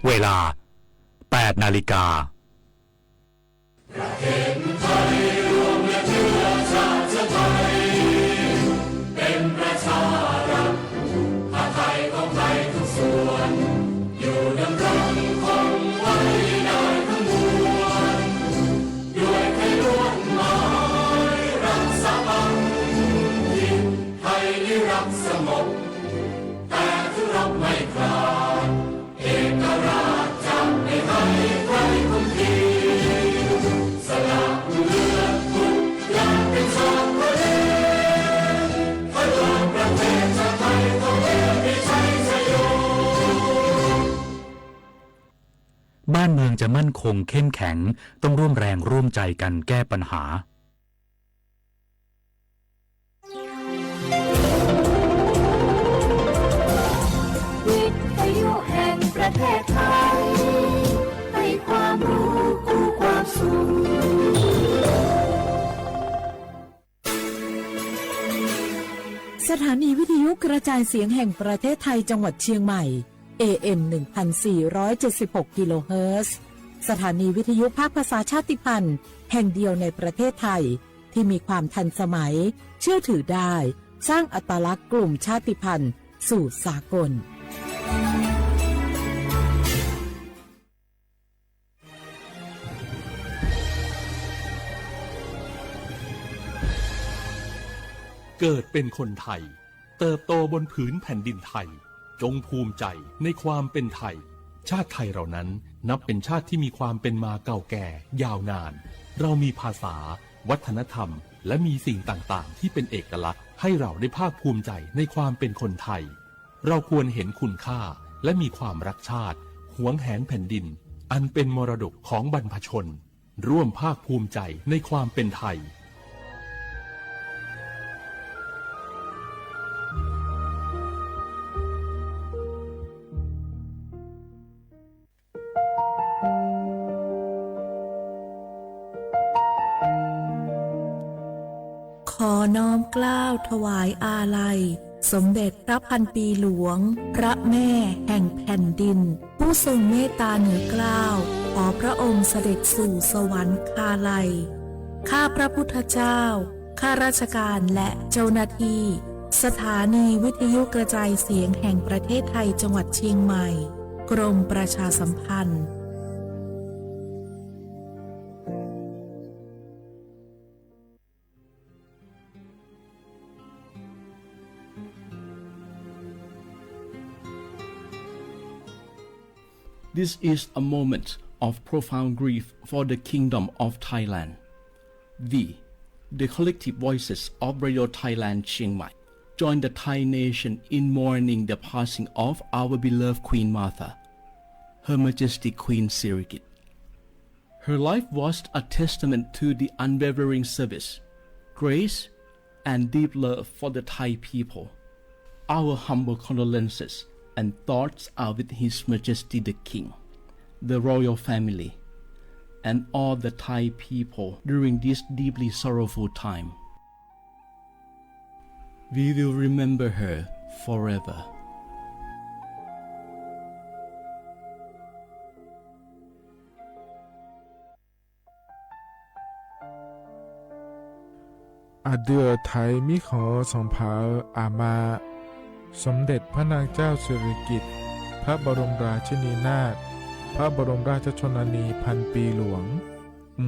เวลา 8 นาฬิกาเป็นประชารัฐผ้าไทยของไทยทุกส่วนอยู่ดำรงคงไว้ได้ทั้งมวลด้วยไทยล้วนหมายรักษาบังทิศไทยนิรักสงบแต่ถึงรบไม่กล้าเอกราชจะไม่ให้ใครคุมทีสละเลือดทุกอย่างเป็นชาติประเทศประเทศชาติไทยต้องเดินในชัยชโยบ้านเมืองจะมั่นคงเข้มแข็งต้องร่วมแรงร่วมใจกันแก้ปัญหาวิทยุแห่งประเทศไทยให้ความรู้คู่ความสุขสถานีวิทยุกระจายเสียงแห่งประเทศไทยจังหวัดเชียงใหม่ AM 1476 กิโลเฮิรตซ์สถานีวิทยุภาคภาษาชาติพันธุ์แห่งเดียวในประเทศไทยที่มีความทันสมัยเชื่อถือได้สร้างอัตลักษณ์กลุ่มชาติพันธุ์สู่สากลเกิดเป็นคนไทยเติบโตบนผืนแผ่นดินไทยจงภูมิใจในความเป็นไทยชาติไทยเรานั้นนับเป็นชาติที่มีความเป็นมาเก่าแก่ยาวนานเรามีภาษาวัฒนธรรมและมีสิ่งต่างๆที่เป็นเอกลักษณ์ให้เราได้ภาคภูมิใจในความเป็นคนไทยเราควรเห็นคุณค่าและมีความรักชาติหวงแหนแผ่นดินอันเป็นมรดกของบรรพชนร่วมภาคภูมิใจในความเป็นไทยขอน้อมเกล้าถวายอาลัยสมเด็จพระพันปีหลวงพระแม่แห่งแผ่นดินผู้ทรงเมตตาเหนือเกล้าขอพระองค์เสด็จสู่สวรรคาลัยข้าพระพุทธเจ้าข้าราชการและเจ้าหน้าที่สถานีวิทยุกระจายเสียงแห่งประเทศไทยจังหวัดเชียงใหม่กรมประชาสัมพันธ์This is a moment of profound grief for the Kingdom of Thailand. We, the collective voices of Radio Thailand Chiang Mai, join the Thai nation in mourning the passing of our beloved Queen Martha, Her Majesty Queen Sirikit. Her life was a testament to the unwavering service, grace, and deep love for the Thai people. Our humble condolences and thoughts are with His Majesty the King, the royal family, and all the Thai people during this deeply sorrowful time. We will remember her forever. Adua Thai มิขอส่งเผาอามาสมเด็จพระนางเจ้าสิริกิติ์พระบรมราชินีนาถพระบรมราชชนนีพันปีหลวง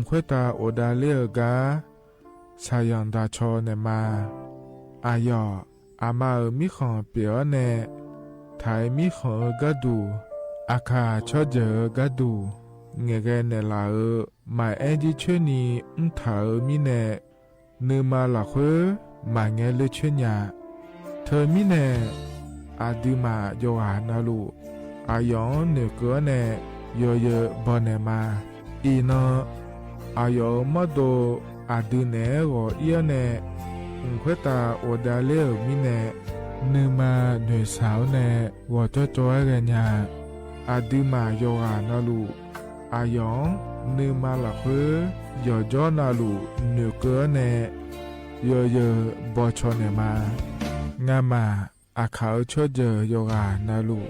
ควยตาโอดาเลียกาชายันดาชอเนมาอายออามามิขอเปียวเนไทยมิขอกะดูอาคาชอเจอกะดูเงเกเนลาหมายแอจิชนีถามิเนเนมาละเควมาเงเลชญาเธอมิเนอาดิมาโยหานาลูอายอนเนเกเนโยเยบอเนมาอีนอายอมโดอาดิเนโอเอียเนควยตาโอดาเลมิเนเนมาเนสาวเนวอจอจอยเรญาอาดิมาโยหานาลูอายอนเนมาละเควโยจอนาลูเนเกเนโยเยบอชอเนมางามาอาเขาชดเจอโยกานาลู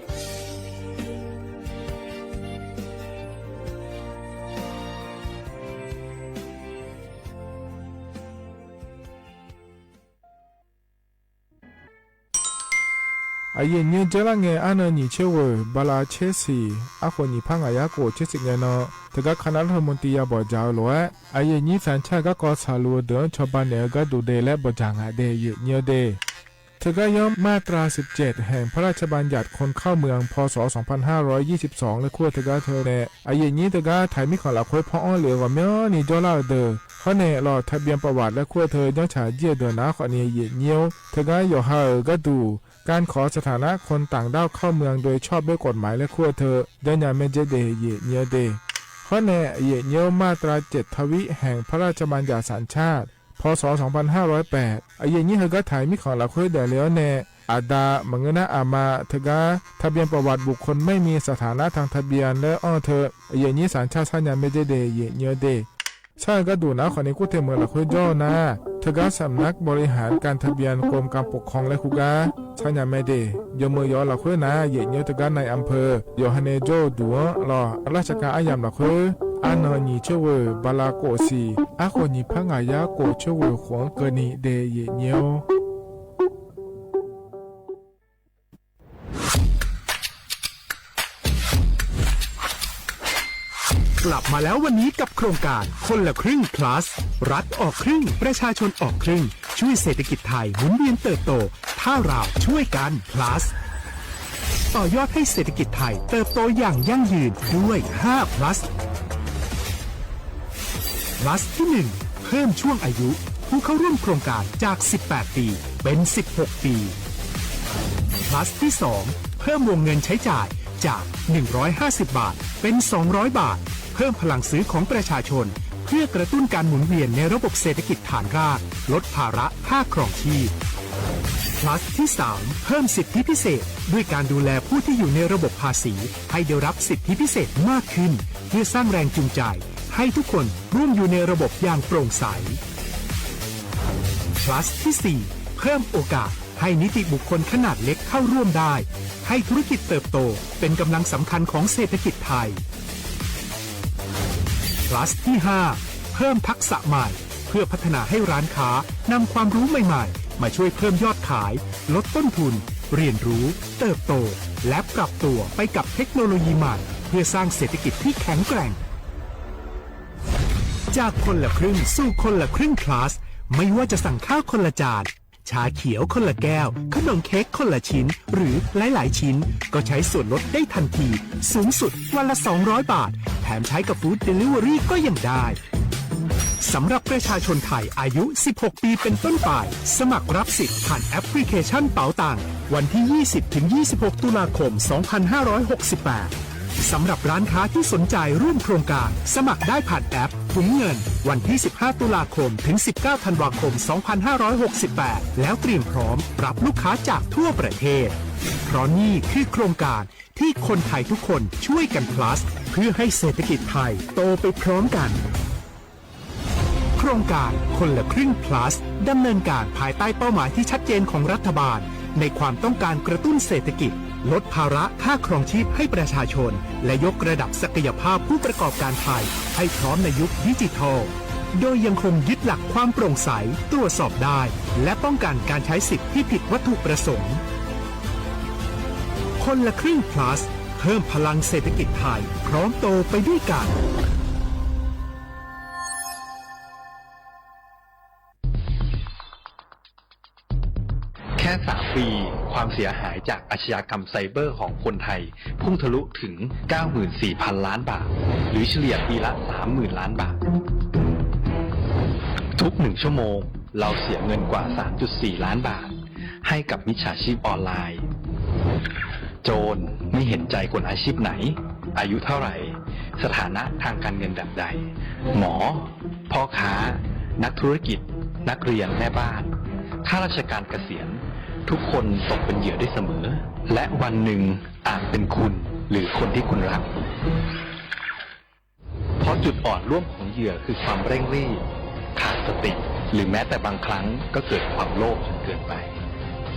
อาเยเนียวเจละเงอันนี้เชวบาลาเชสีอาคนนี้พังอายาโกเชสิเงเนาะแต่ก็คณะรัฐมนตรีบอกเจ้าหลวงอาเยนี้สัญชาติก็กอสาลัวเดินชาวบ้านเนี่ยก็ดูเดและบอกจางอาเดยเนียวเดเธอก็ย่อมมาตรา17แห่งพระราชบัญญัติคนเข้าเมืองพศ2522และขั้วเธอก็เธอเนี่ยอาเยนี้เธอก็ถ่ายมิของหลักค่อยพ่ออ้อเหลือว่าเมื่อนี่เจ้าเล่าเดอเขาเนี่ยรอทะเบียนประวัติและขั้วเธอย้อนฉาเยี่ยเดินนะขอเนี่ยเยี่ยเนียวเธอก็อยู่ห่างก็ดูการขอสถานะคนต่างด้าวเข้าเมืองโดยชอบด้วยกฎหมายและขั้วเธอยันยาเมเจเดเยี่ยเนียวเดข้อแน่เยี่ยเนียวมาตรา7ทวิแห่งพระราชบัญญัติสัญชาติพศ2508อาเยนี้เธอก็ถ่ายมิของหลักค่อยเดแล้วแน่อาดามังเงนะอามาเธอก็ทะเบียนประวัติบุคคลไม่มีสถานะทางทะเบียนและอ้อเธออาเยนี้สัญชาติสัญญาเมเจเดเยี่ยเนียวเดใช่ก็ดูนะขอในกู้เทเมืองหลักค่อยย่อนะเธอก็สำนักบริหารการทะเบียนกรมการปกครองและคุกาชัญญาไม่ได้ยมือยอหลักค่อยนะเยี่ยเนียวเธอก็ในอำเภอยอฮันเนโจดัวรอราชการอายามหลักค่อยอันนี้เชื่อว่าบาลาโกสีอาคนนี้พังอายาโกเชื่อว่าขวงเกนีเดเยเนียวกลับมาแล้ววันนี้กับโครงการคนละครึ่ง plus รัฐออกครึ่งประชาชนออกครึ่งช่วยเศรษฐกิจไทยหมุนเวียนเติบโตถ้าเราช่วยกัน plus ต่อยอดให้เศรษฐกิจไทยเติบโตอย่างยั่งยืนด้วย5 plus plus ที่1เพิ่มช่วงอายุผู้เข้าร่วมโครงการจาก18ปีเป็น16ปีplus ที่2เพิ่มวงเงินใช้จ่ายจาก150 บาทเป็น200 บาทเพิ่มพลังซื้อของประชาชนเพื่อกระตุ้นการหมุนเวียนในระบบเศรษฐกิจฐานรากลดภาระค่าครองชีพ plus ที่3เพิ่มสิทธิพิเศษด้วยการดูแลผู้ที่อยู่ในระบบภาษีให้ได้รับสิทธิพิเศษมากขึ้นเพื่อสร้างแรงจูงใจให้ทุกคนร่วมอยู่ในระบบอย่างโปร่งใส plus ที่4เพิ่มโอกาสให้นิติบุคคลขนาดเล็กเข้าร่วมได้ให้ธุรกิจเติบโตเป็นกำลังสำคัญของเศรษฐกิจไทย plus ที่5เพิ่มทักษะใหม่เพื่อพัฒนาให้ร้านค้านำความรู้ใหม่ๆมาช่วยเพิ่มยอดขายลดต้นทุนเรียนรู้เติบโตและปรับตัวไปกับเทคโนโลยีใหม่เพื่อสร้างเศรษฐกิจที่แข็งแกร่งจากคนละครึ่งสู่คนละครึ่ง plus ไม่ว่าจะสั่งข้าวคนละจานชาเขียวคนละแก้วขนมเค้กคนละชิ้นหรือหลายๆชิ้นก็ใช้ส่วนลดได้ทันทีสูงสุดวันละ200 บาทแถมใช้กับฟู้ดเดลิเวอรี่ก็ยังได้สำหรับประชาชนไทยอายุ16ปีเป็นต้นไปสมัครรับสิทธิ์ผ่านแอปพลิเคชันเป๋าตังวันที่ 20-26 ตุลาคม 2568สำหรับร้านค้าที่สนใจร่วมโครงการสมัครได้ผ่านแอปถุงเงินวันที่ 15 ตุลาคมถึง 19 ธันวาคม 2568 แล้วเตรียมพร้อมรับลูกค้าจากทั่วประเทศเพราะนี่คือโครงการที่คนไทยทุกคนช่วยกัน plus เพื่อให้เศรษฐกิจไทยโตไปพร้อมกันโครงการคนละครึ่ง plus ดำเนินการภายใต้เป้าหมายที่ชัดเจนของรัฐบาลในความต้องการกระตุ้นเศรษฐกิจลดภาระค่าครองชีพให้ประชาชนและยกระดับศักยภาพผู้ประกอบการไทยให้พร้อมในยุคดิจิทัลโดยยังคงยึดหลักความโปร่งใสตรวจสอบได้และป้องกันการใช้สิทธิที่ผิดวัตถุประสงค์คนละครึ่ง plus เพิ่มพลังเศรษฐกิจไทยพร้อมโตไปด้วยกันแค่3 ปีความเสียหายจากอาชญากรรมไซเบอร์ของคนไทยพุ่งทะลุถึง 94,000 ล้านบาทหรือเฉลี่ยปีละ 30,000 ล้านบาททุก1 ชั่วโมงเราเสียเงินกว่า 3.4 ล้านบาทให้กับมิจฉาชีพออนไลน์โจรไม่เห็นใจคนอาชีพไหนอายุเท่าไหร่สถานะทางการเงินแบบใดหมอพ่อค้านักธุรกิจนักเรียนแม่บ้านข้าราชการเกษียณทุกคนตกเป็นเหยื่อได้เสมอและวันหนึ่งอาจเป็นคุณหรือคนที่คุณรักเพราะจุดอ่อนร่วมของเหยื่อคือความเร่งรีบขาดสติหรือแม้แต่บางครั้งก็เกิดความโลภจนเกินไป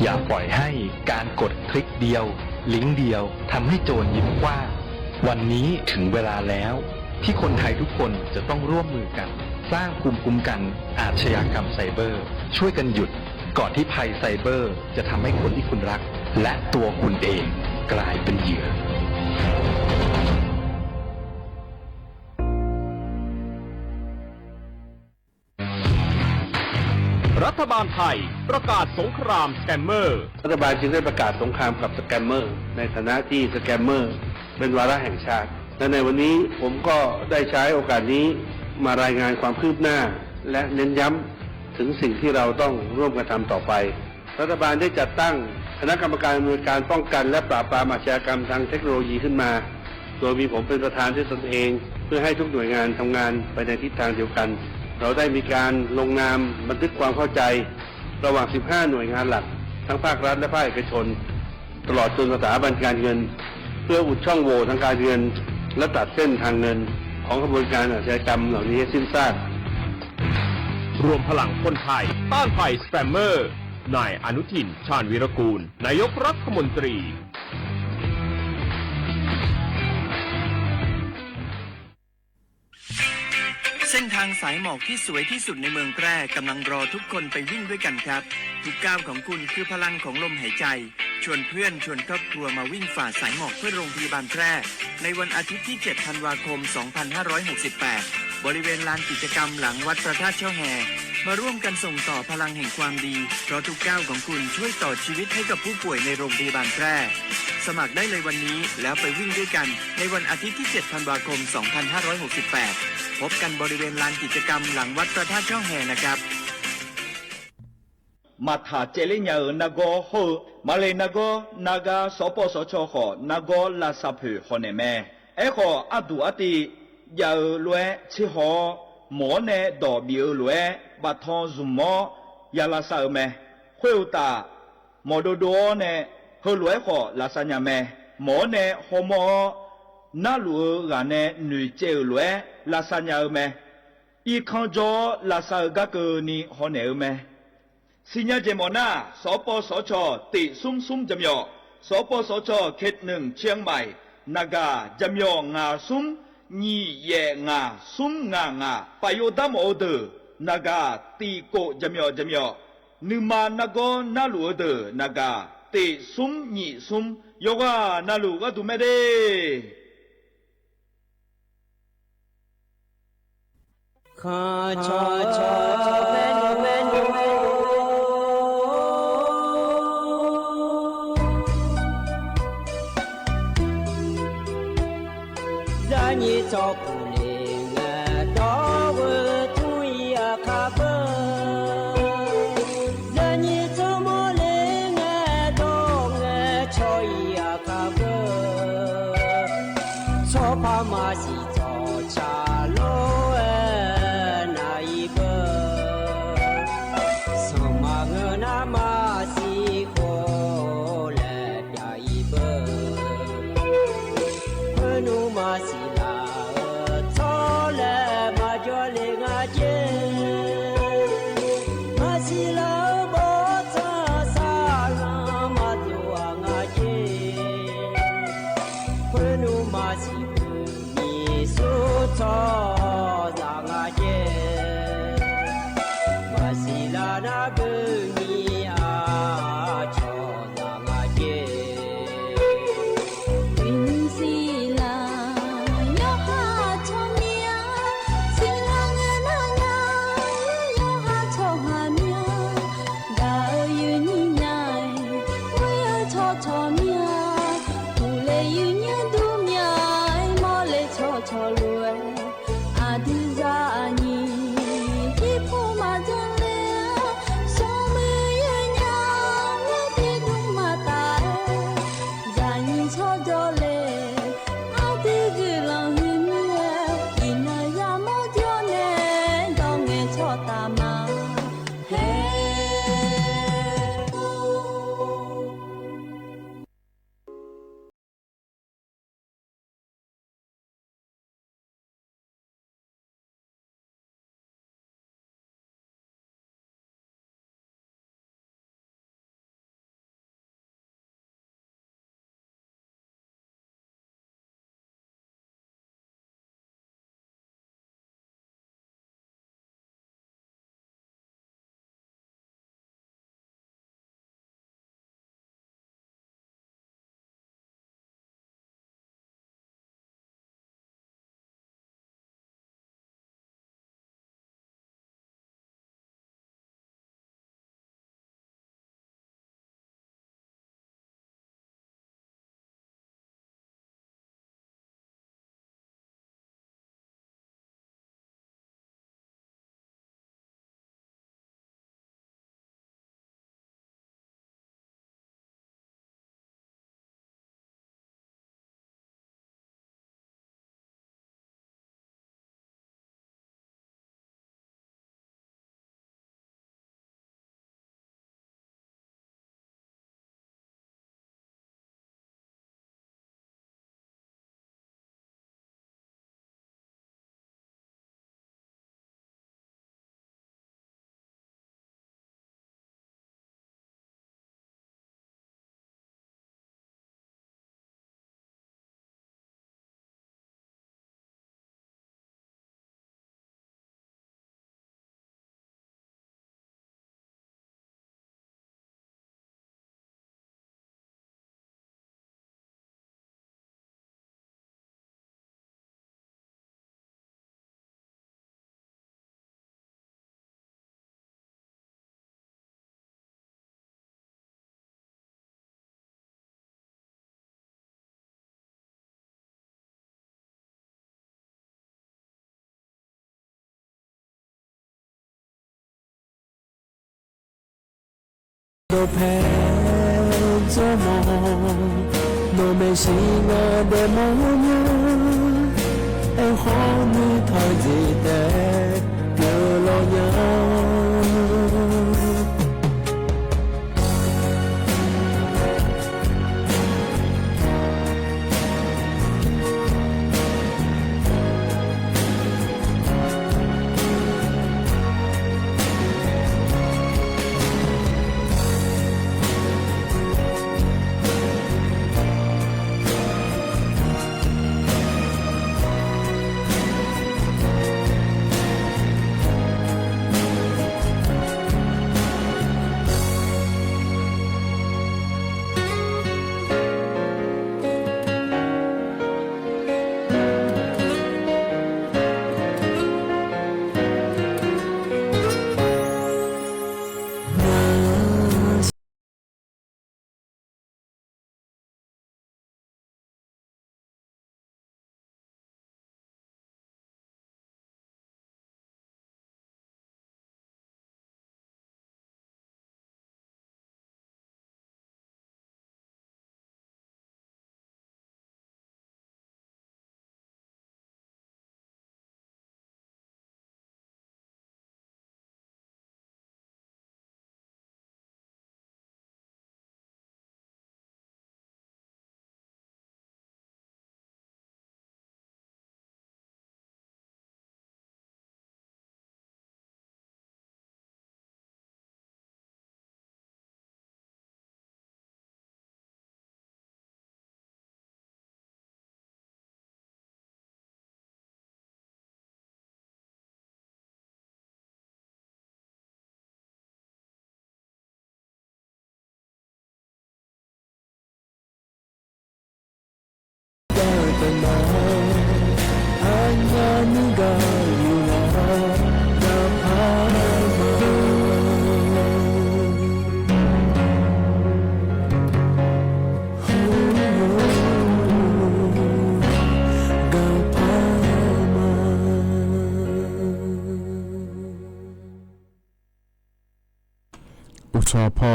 อย่าปล่อยให้การกดคลิกเดียวลิงก์เดียวทำให้โจรยิ้มกว้างวันนี้ถึงเวลาแล้วที่คนไทยทุกคนจะต้องร่วมมือกันสร้างภูมิคุ้มกันอาชญากรรมไซเบอร์ช่วยกันหยุดก่อนที่ภัยไซเบอร์จะทำให้คนที่คุณรัก และตัวคุณเองกลายเป็นเหยื่อ รัฐบาลไทยประกาศสงครามสแกมเมอร์ รัฐบาลจึงได้ประกาศสงครามกับสแกมเมอร์ในฐานะที่สแกมเมอร์เป็นวาระแห่งชาติและในวันนี้ผมก็ได้ใช้โอกาสนี้มารายงานความคืบหน้าและเน้นย้ำถึงสิ่งที่เราต้องร่วมกันทำต่อไปรัฐบาลได้จัดตั้งคณะกรรมการอำนวยการป้องกันและปราบปรามอาชญากรรมทางเทคโนโลยีขึ้นมาโดยมีผมเป็นประธานด้วยตนเองเพื่อให้ทุกหน่วยงานทำงานไปในทิศทางเดียวกันเราได้มีการลงนามบันทึกความเข้าใจระหว่าง 15 หน่วยงานหลักทั้งภาครัฐและภาคเอกชนตลอดจนสถาบันการเงินเพื่ออุดช่องโหว่ทางการเงินและตัดเส้นทางเงินของกระบวนการอาชญากรรมเหล่านี้ให้สิ้นซาก รวมพลังคนไทยต้านภัยสแปมเมอร์นายอนุทิน ชาญวีรกูลนายกรัฐมนตรีเส้นทางสายหมอกที่สวยที่สุดในเมืองแพร่กำลังรอทุกคนไปวิ่งด้วยกันครับทุกก้าวของคุณคือพลังของลมหายใจชวนเพื่อนชวนครอบครัวมาวิ่งฝ่าสายหมอกเพื่อโรงพยาบาลแพร่ในวันอาทิตย์ที่ 7 ธันวาคม 2568 บริเวณลานกิจกรรมหลังวัดพระธาตุช่อแฮมาร่วมกันส่งต่อพลังแห่งความดีเพราะทุกก้าวของคุณช่วยต่อชีวิตให้กับผู้ป่วยในโรงพยาบาลแพร่สมัครได้เลยวันนี้แล้วไปวิ่งด้วยกันในวันอาทิตย์ที่ 7 ธันวาคม 2568 พบกันบริเวณลานกิจกรรมหลังวัดพระธาตุช่อแฮนะครับมาถาเจริญยานาโกโฮมาเลยนาโกนากาสปสชขอนาโกลาซาผือฮอเนแม่ขออดูอติยาลวยชิฮอหมอเนดอบิลวยบัทอนซุมมอยาลาซาแม่คุยตาหมอโดโดเนฮลวยขอลาซาญาแม่หมอเนฮอมอนาลูกาเนนุเจลวยลาซาญาแม่อีคังจอลาซากะกนีฮอเนแม่สิญญาเจมอนาสปสชติซุ่มจำยอสปสชเขตหนึ่งเชียงใหม่นากาจำยองาซุ่มนี่เยงาซุ่มงปายดามโอเดนากาตีโกจำยอนึมานาโกนาลูเดนากาติซุ่มนี่ซุ่มโยกานาลูกาตุเมเดข้าชอเมนู你找不灵啊，到我土呀卡不，让你怎么灵啊，到我草呀卡不，草怕马西找茶路那一个，什么个那马西过来呀一个，努马西。都陪着梦，都没醒我的梦游，爱好你台子的个老娘。ชอพอ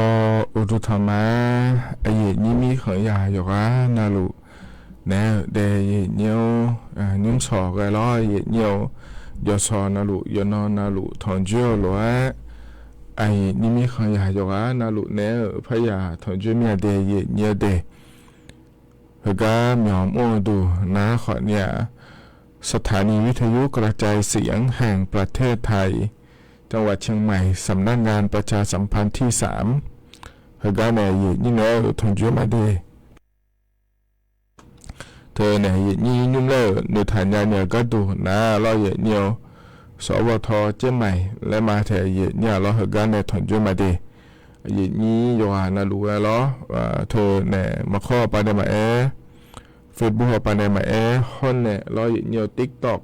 อุตุธรรมะไอเยนี่มีขยาอยู่ว่านาลุแนวเดยเนียวนุ่มสอกันล้อเยเนียวยอสอนาลุยอนอนาลุทอนจิ้วล้อไอนี่มีขยาอยู่ว่านาลุแนวพยาทอนจิ้วเมียเดยเนียวเดเฮก็มีอมดูนะขอเนี่ยสถานีวิทยุกระจายเสียงแห่งประเทศไทยจังหวัดเชียงใหม่สำนักงานประชาสัมพันธ์ที่3เฮก็เนี่ยยิ่งแล้วทนจุมาดีเธอเนี่ยยิ่งยุ่งแล้วหนูฐานยาเนี่ยก็ดูนะเราเนี่ยสวทเชียงใหม่และมาเธอเนี่ยเราเฮก็เนี่ยทนจุมาดียิ่งอยู่หานาลูแล้วเธอเนี่ยมาข้อไปในมาเฟซบุ๊กไปในมาคนเนี่ยเราเนี่ยติ๊กต็อก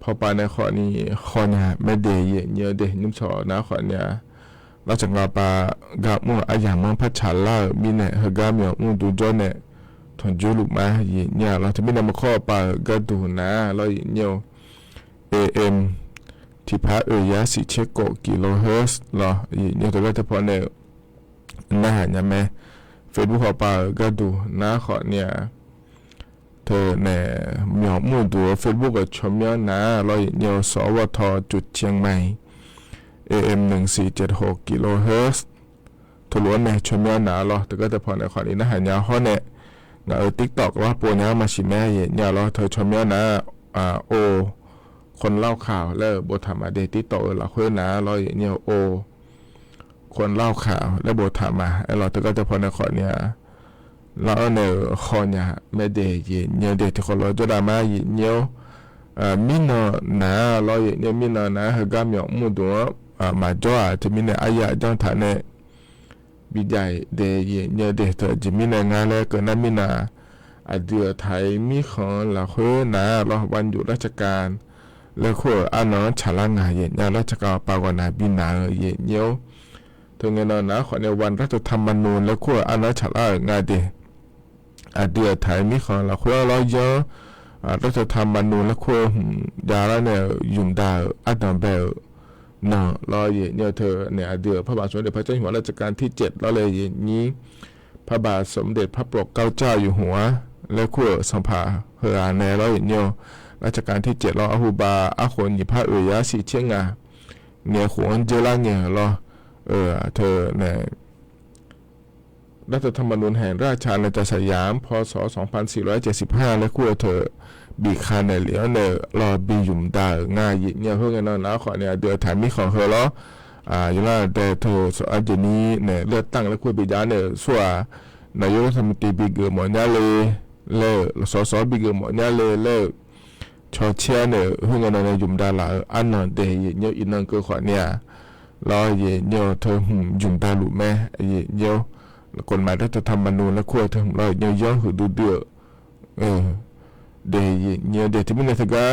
พอไปในข้อนี้ข้อเนี่ยไม่เดยเยอะเดยนุ่มชอนะข้อเนี่ยเราจะงาปากาบมั่วอาอย่างมันพัชลามีเนี่ยเฮกามีมั่วดูจอเนี่ยทนจูลุมาเนี่ยเราจะไม่นำมาข้อปากาดูนะเราเนี่ยAM ที่พายาสิเชโกกิโลเฮิร์ตซ์เหรอเนี่ยตัวก็จะพอเนี่ยน่าเห็นไหมเฟซบุ๊กปากาดูนะข้อเนี่ยเธอเนี่ยมีมั่วดูเฟซบุ๊กกับชมย้อนนะเราเนี่ยสวทจุดเชียงใหม่AM 1476กิโลเฮิรตซ์ทุล้วนเนี่ยชมย้อนหนาหรอแต่ก็จะพอในข้อนี้นะหายาข้อเนี่ยงาTikTok ว่าปัวเนี้ยมาชิแม่เนี่ยเราเธอชมย้อนนะโอคนเล่าข่าวแล้วบทธรรมะเดTikTokเราคุยนะเราเนี่ยโอคนเล่าข่าวและบทธรรมะไอ้เราแต่ก็จะพอในข้อเนี่ยเราเนี่ยข้อเนี่ยไม่เดเนี่ยเดที่คนเราจะได้มาเนี่ยมินนะเราเนี่ยมินนะเฮกามีมุดมาจ่อจะมีเนี่ยอายะจังฐานเนี่ยบิดายเดยเนี่ยเดเธอจะมีเนี่ยงานแล้วก็นั้นมีนาเดือไทยมีของเราเฮือนะเราวันอยู่ราชการแล้วขั้วอันนั้นฉลางานเนี่ยราชการปากวนาบินาเนี่ยถึงเงินนะขอในวันรัฐธรรมนูญแล้วขั้วอันนั้นฉลางานเดเดือไทยมีของเราขั้วเราเยอะรัฐธรรมนูญและขั้วยาละเนี่ยยุ่งดาวอัดนเบล เนาะรอเยเธอเนี่ยเดือพระบาทสมเด็จพระเจ้าอยู่หัวรัชกาลที่7แล้วเลยอย่างนี้พระบาทสมเด็จพระปกเกล้าเจ้าอยู่หัวและคู่สัมภาเฮอาแนแล้วอย่างนี้รัชกาลที่7รออหูบาอาขนหยิบผ้ายาสีเชียงอ่ะเนี่ยขวนเจล่าเนี่ยรอเธอเนี่ยรัฐธรรมนูญแห่งราชอาณาจักรสยามพศ2475และคู่เธอบีคาเนี่ยเหลียวเนี่ยรอบีหยุ่มดาง่ายเนี่ยเพื่อนนะขอเนี่ยเดือดถ่ายมิของเธอแล้วอยู่แล้วแต่เธอสอันนี้เนี่ยเลือกตั้งและคู่บีจ้าเนี่ยส่วนนายกรัฐมนตรีบีเกอร์หมอเนี่ยเลยเลิกสบีเกอร์หมอเนี่ยเลยเลิกชอเชียเนี่ยเพื่อนเนี่ยหยุ่มดาละอันนั้นเดียเนี่ยอินนังก็ขอเนี่ยรอเนี่ยเธอหยุ่มดาลุแม่เนี่ยกฎหมายรัฐธรรมนูญและขั้วถึงเราเยอะย้อนหือดูเดือเดี๋ยวที่มันถึงก็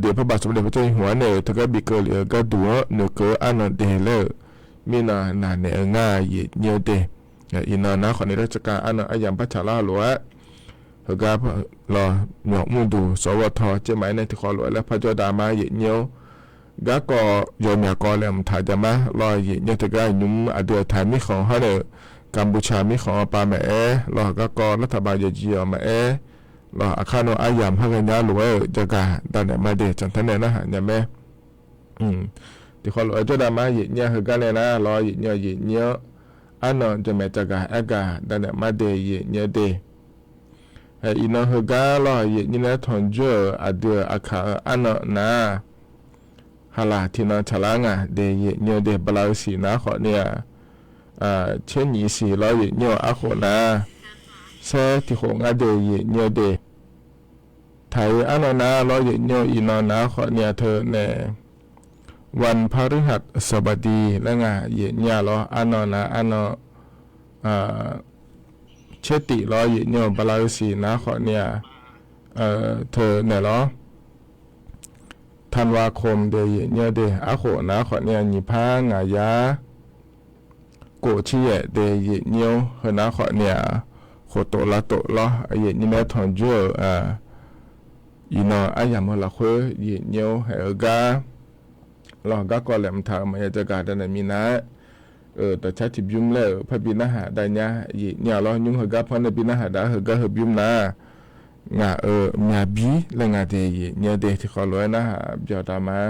เดี๋ยวพระบาทสมเด็จพระเจ้าอยู่หัวเนี่ยถึงก็บีเกอร์เหลือก็ดูเนื้อเกออันนั้นเดเลมีนาเนี่ยง่ายเยอะเดอินนะขอในราชการอันนั้นอย่างพระชาลาหลวงถึงก็รอหยอกมุ่งดูสวทเจ้าหมายในที่ขอหลวงและพระเจ้าดามาเยอะก็ก็ยอมอยากก็แล้วถ่ายจะมารอเยอะถึงก็ยุ่งเดือดถ่ายมิของเขาเนี่ยกัมพูชามีของปาแม่รอก็รัฐบาลเยียแม่รออาคารโนอายามพักยาหรือว่าจะกาดันเนี่ยมาเดจันทเนี่ยนะฮะเนี่ยแม่ที่เขาหลวงเจ้าดามาเนี่ยคือกันเลยนะรอเนี่ยอันนั้นจะแม่จะกาเอกาดันเนี่ยมาเดเนี่ยเดอินคือกันรอเนี่ยนะทอนเจอเดืออาคารอันนั้นนะฮาลาที่นั่นฉลางเดเนี่ยเดบลาสีนะขอเนี่ยเช่นนี้สิเราเนี่ยอาคนนะเสที่ของอาเดียเนี่ยเดไทยอันนั้นนะเราเนี่ยอินนะขอเนี่ยเธอเนี่ยวันพฤหัสบดีแล้วไงเนี่ยเราอันนั้นนะอันนั้นเชติเราเนี่ยบาลาสีนะขอเนี่ยเธอเนี่ยเราธันวาคมเดียเนี่ยเดอาโคนะขอเนี่ยนิพางายาโกชี่เดียเนียวเฮนะขอเนี่ยโคโตละโตละนี่แม่ทอนเจออีนออายามละคุยเนียวเฮกาลองก็แหลมทางมันจะการดันมีนะแต่ชัดจิบยุ่มเลยพระบิณหาได้เนี่ยเรายุ่งเฮกาพันบิณหาได้เฮกาเฮยุ่มนะงามีบีและงาเดียเนี่ยเดียที่ขอร้อยนะเบียวตามา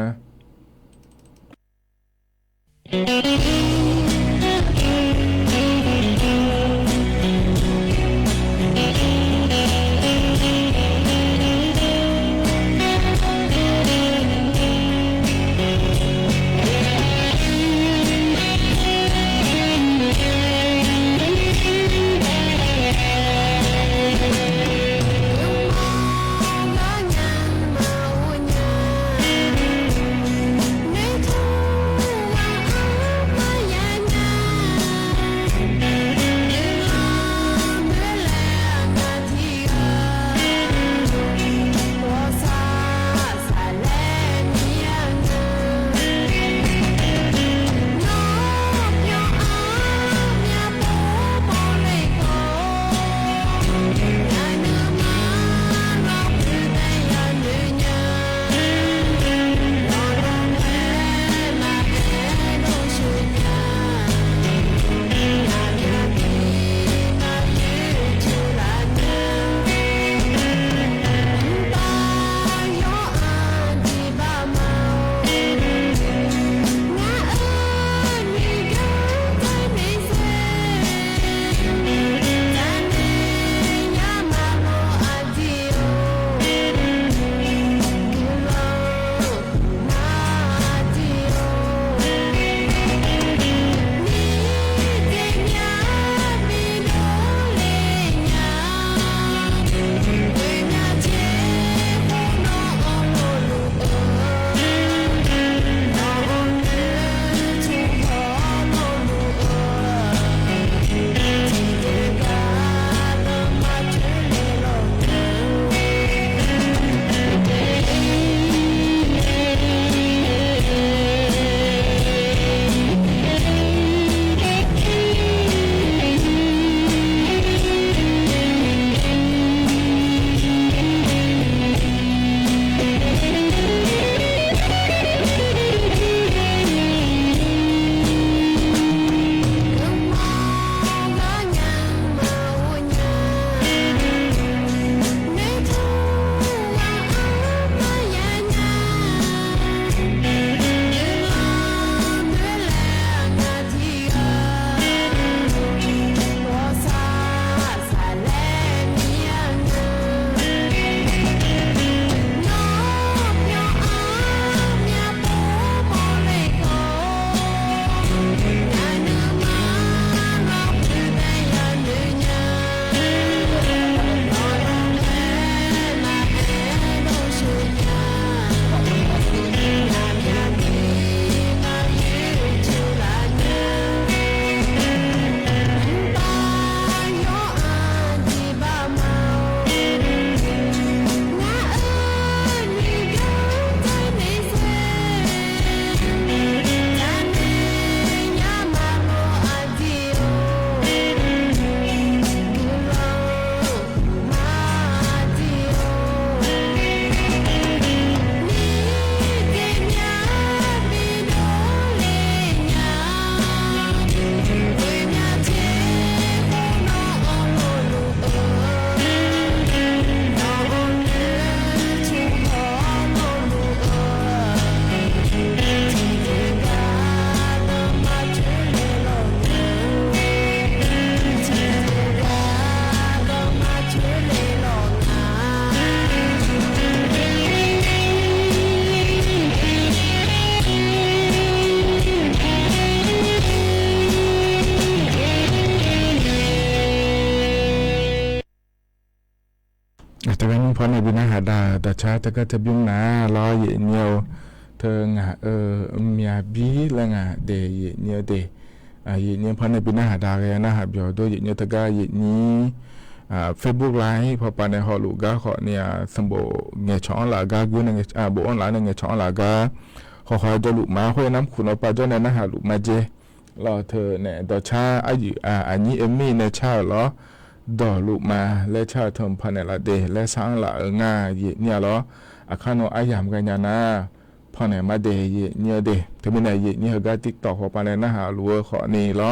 แต่ก็ยังพอในบินาหาดาแต่ชาแต่ก็จะยุ่งนะรอเยเนียวเธองะเมียบีละงะเดเยเนียวเดเยเนียวพอในบินาหาดาเลยนะฮะเบียวโดยเยเนียวตะกาเยนี้Facebook ไลฟ์พอปานในฮอลูกาขอเนี่ยสมบูเงยช่องหลากากูในโบออนไลน์ในเงยช่องหลากาขอจะลุมาห้วยน้ำขุนเอาปลาเจ้าในนะฮะลุมาเจรอเธอเนี่ยดอชาอายุอันนี้เอมี่ในชาเหรอดอลุมาและชาทมพันในละเดและสร้างละง่าเยเนี่ยเหรออาคารโนอายามกันยานะพันในมาเดเยเนี่ยเดถึงไม่ได้เยเนี่ยก็ติ๊กต็อกพอปานในนะฮะลุขอนี่เหรอ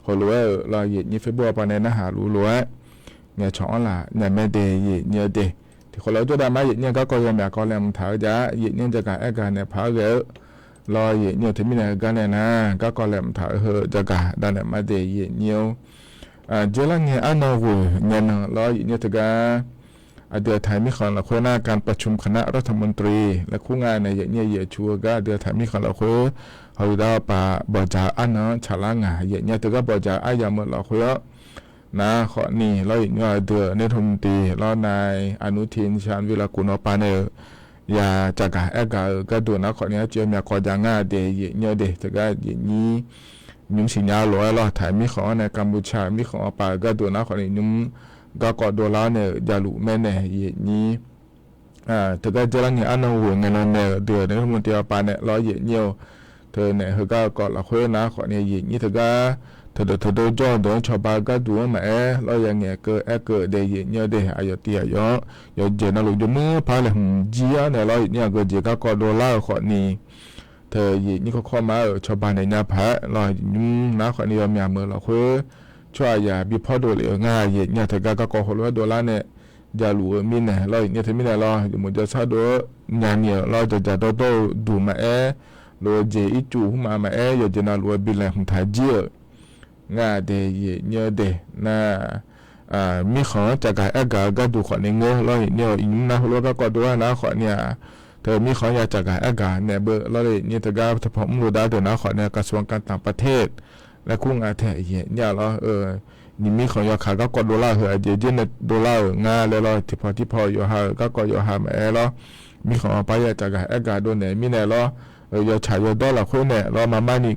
ขอลุรอเยเนี่ยเฟซบุ๊กปานในนะฮะลุเงี้ยช่องละเนี่ยไม่เดย์เนี่ยเดย์ที่คนเราจะได้มาเนี่ยก็ยังแบบก็เลยมันถ่ายจ้าเนี่ยจะการการเนี่ยพาเยอะรอเนี่ยที่มีเนี่ยกันเนี่ยนะก็เลยมันถ่ายเหอะจะการได้เนี่ยมาเดย์เนี่ยเจริญเนี่ยอันนั้นวัวเนี่ยนะรอเนี่ยจะการเดือดไทยมีคนละคนหน้าการประชุมคณะรัฐมนตรีและคู่งานในเนี่ยชัวก็เดือดไทยมีคนละคนเขาได้ป่าบอจ่าอันนั้นฉลางเนี่ยจะก็บอจ่าอายามละคนนะขอนี่เราอีกว่าเดือในทมตีเรานายอนุทินชาญวิรากุลปาเนยาจากการก็ดูนะขอนี้เจียมยาขอจางาเดยเนี่ยเดจะก็อย่างนี้ยุ่งสิญญาลอยเราถ่ายมีของในกัมพูชามีของป่าก็ดูนะขอนี้ยุ่งก็กอดดูแล้วเนี่ยยาลุแม่เนี่ยอย่างนี้แต่ก็จะรังเงี้ยอันนั้นหัวเงินเนี่ยเดือในทมตีปาเนี่ยเราอย่างเนี่ยเธอเนี่ยเขาก็กอดละคุยนะขอนี้อย่างนี้เธอก็เธอจอดชาวบ้านก็ดูว่าแม่เราอย่างเงี้ยเกิดเดียเนี่ยเดียอายุเตียยอเจนเราอยู่มือพาเลยจีอ่ะเนี่ยเราเนี่ยก็เจก็ดอลลาร์ขอนี้เธอนี่ก็เข้ามาชาวบ้านในนาพะเรายุ่งนะขอนี้เราเมื่อเราคือช่วยอย่าบีพอดูเลยง่ายเนี่ยเธอก็หัวดอลลาร์เนี่ยจะรู้มินเนี่ยเราเนี่ยเธอมินเนี่ยเราอยู่มันจะซาดูงานเนี่ยเราจะดูมาเราเจอีจูมาอยู่เจนาลัวบิลเลยของไทยเจียงาเดยเนี่ยเดน่ามีของจากการก็ดูขอในเงื้อเราเนี่ยอินนะเราก็ดูว่านะขอเนี่ยเธอมีของอยากจากการเนี่ยเบอร์เราเนี่ยเธอก็เฉพาะมูดาเดี๋ยวนะขอเนี่ยกระทรวงการต่างประเทศและคู่งานแท้เนี่ยเรานี่มีของอยากขายก็กดดอลลาร์เหรอเดี๋ยวเนี่ยดอลลาร์งาแล้วเราที่พออยู่หาก็อยู่หามาแล้วมีของไปอยากจากการโดนเนี่ยมีเนี่ยเรายอดฉายดอลลาร์คนเนี่ยเรามาไม่นี่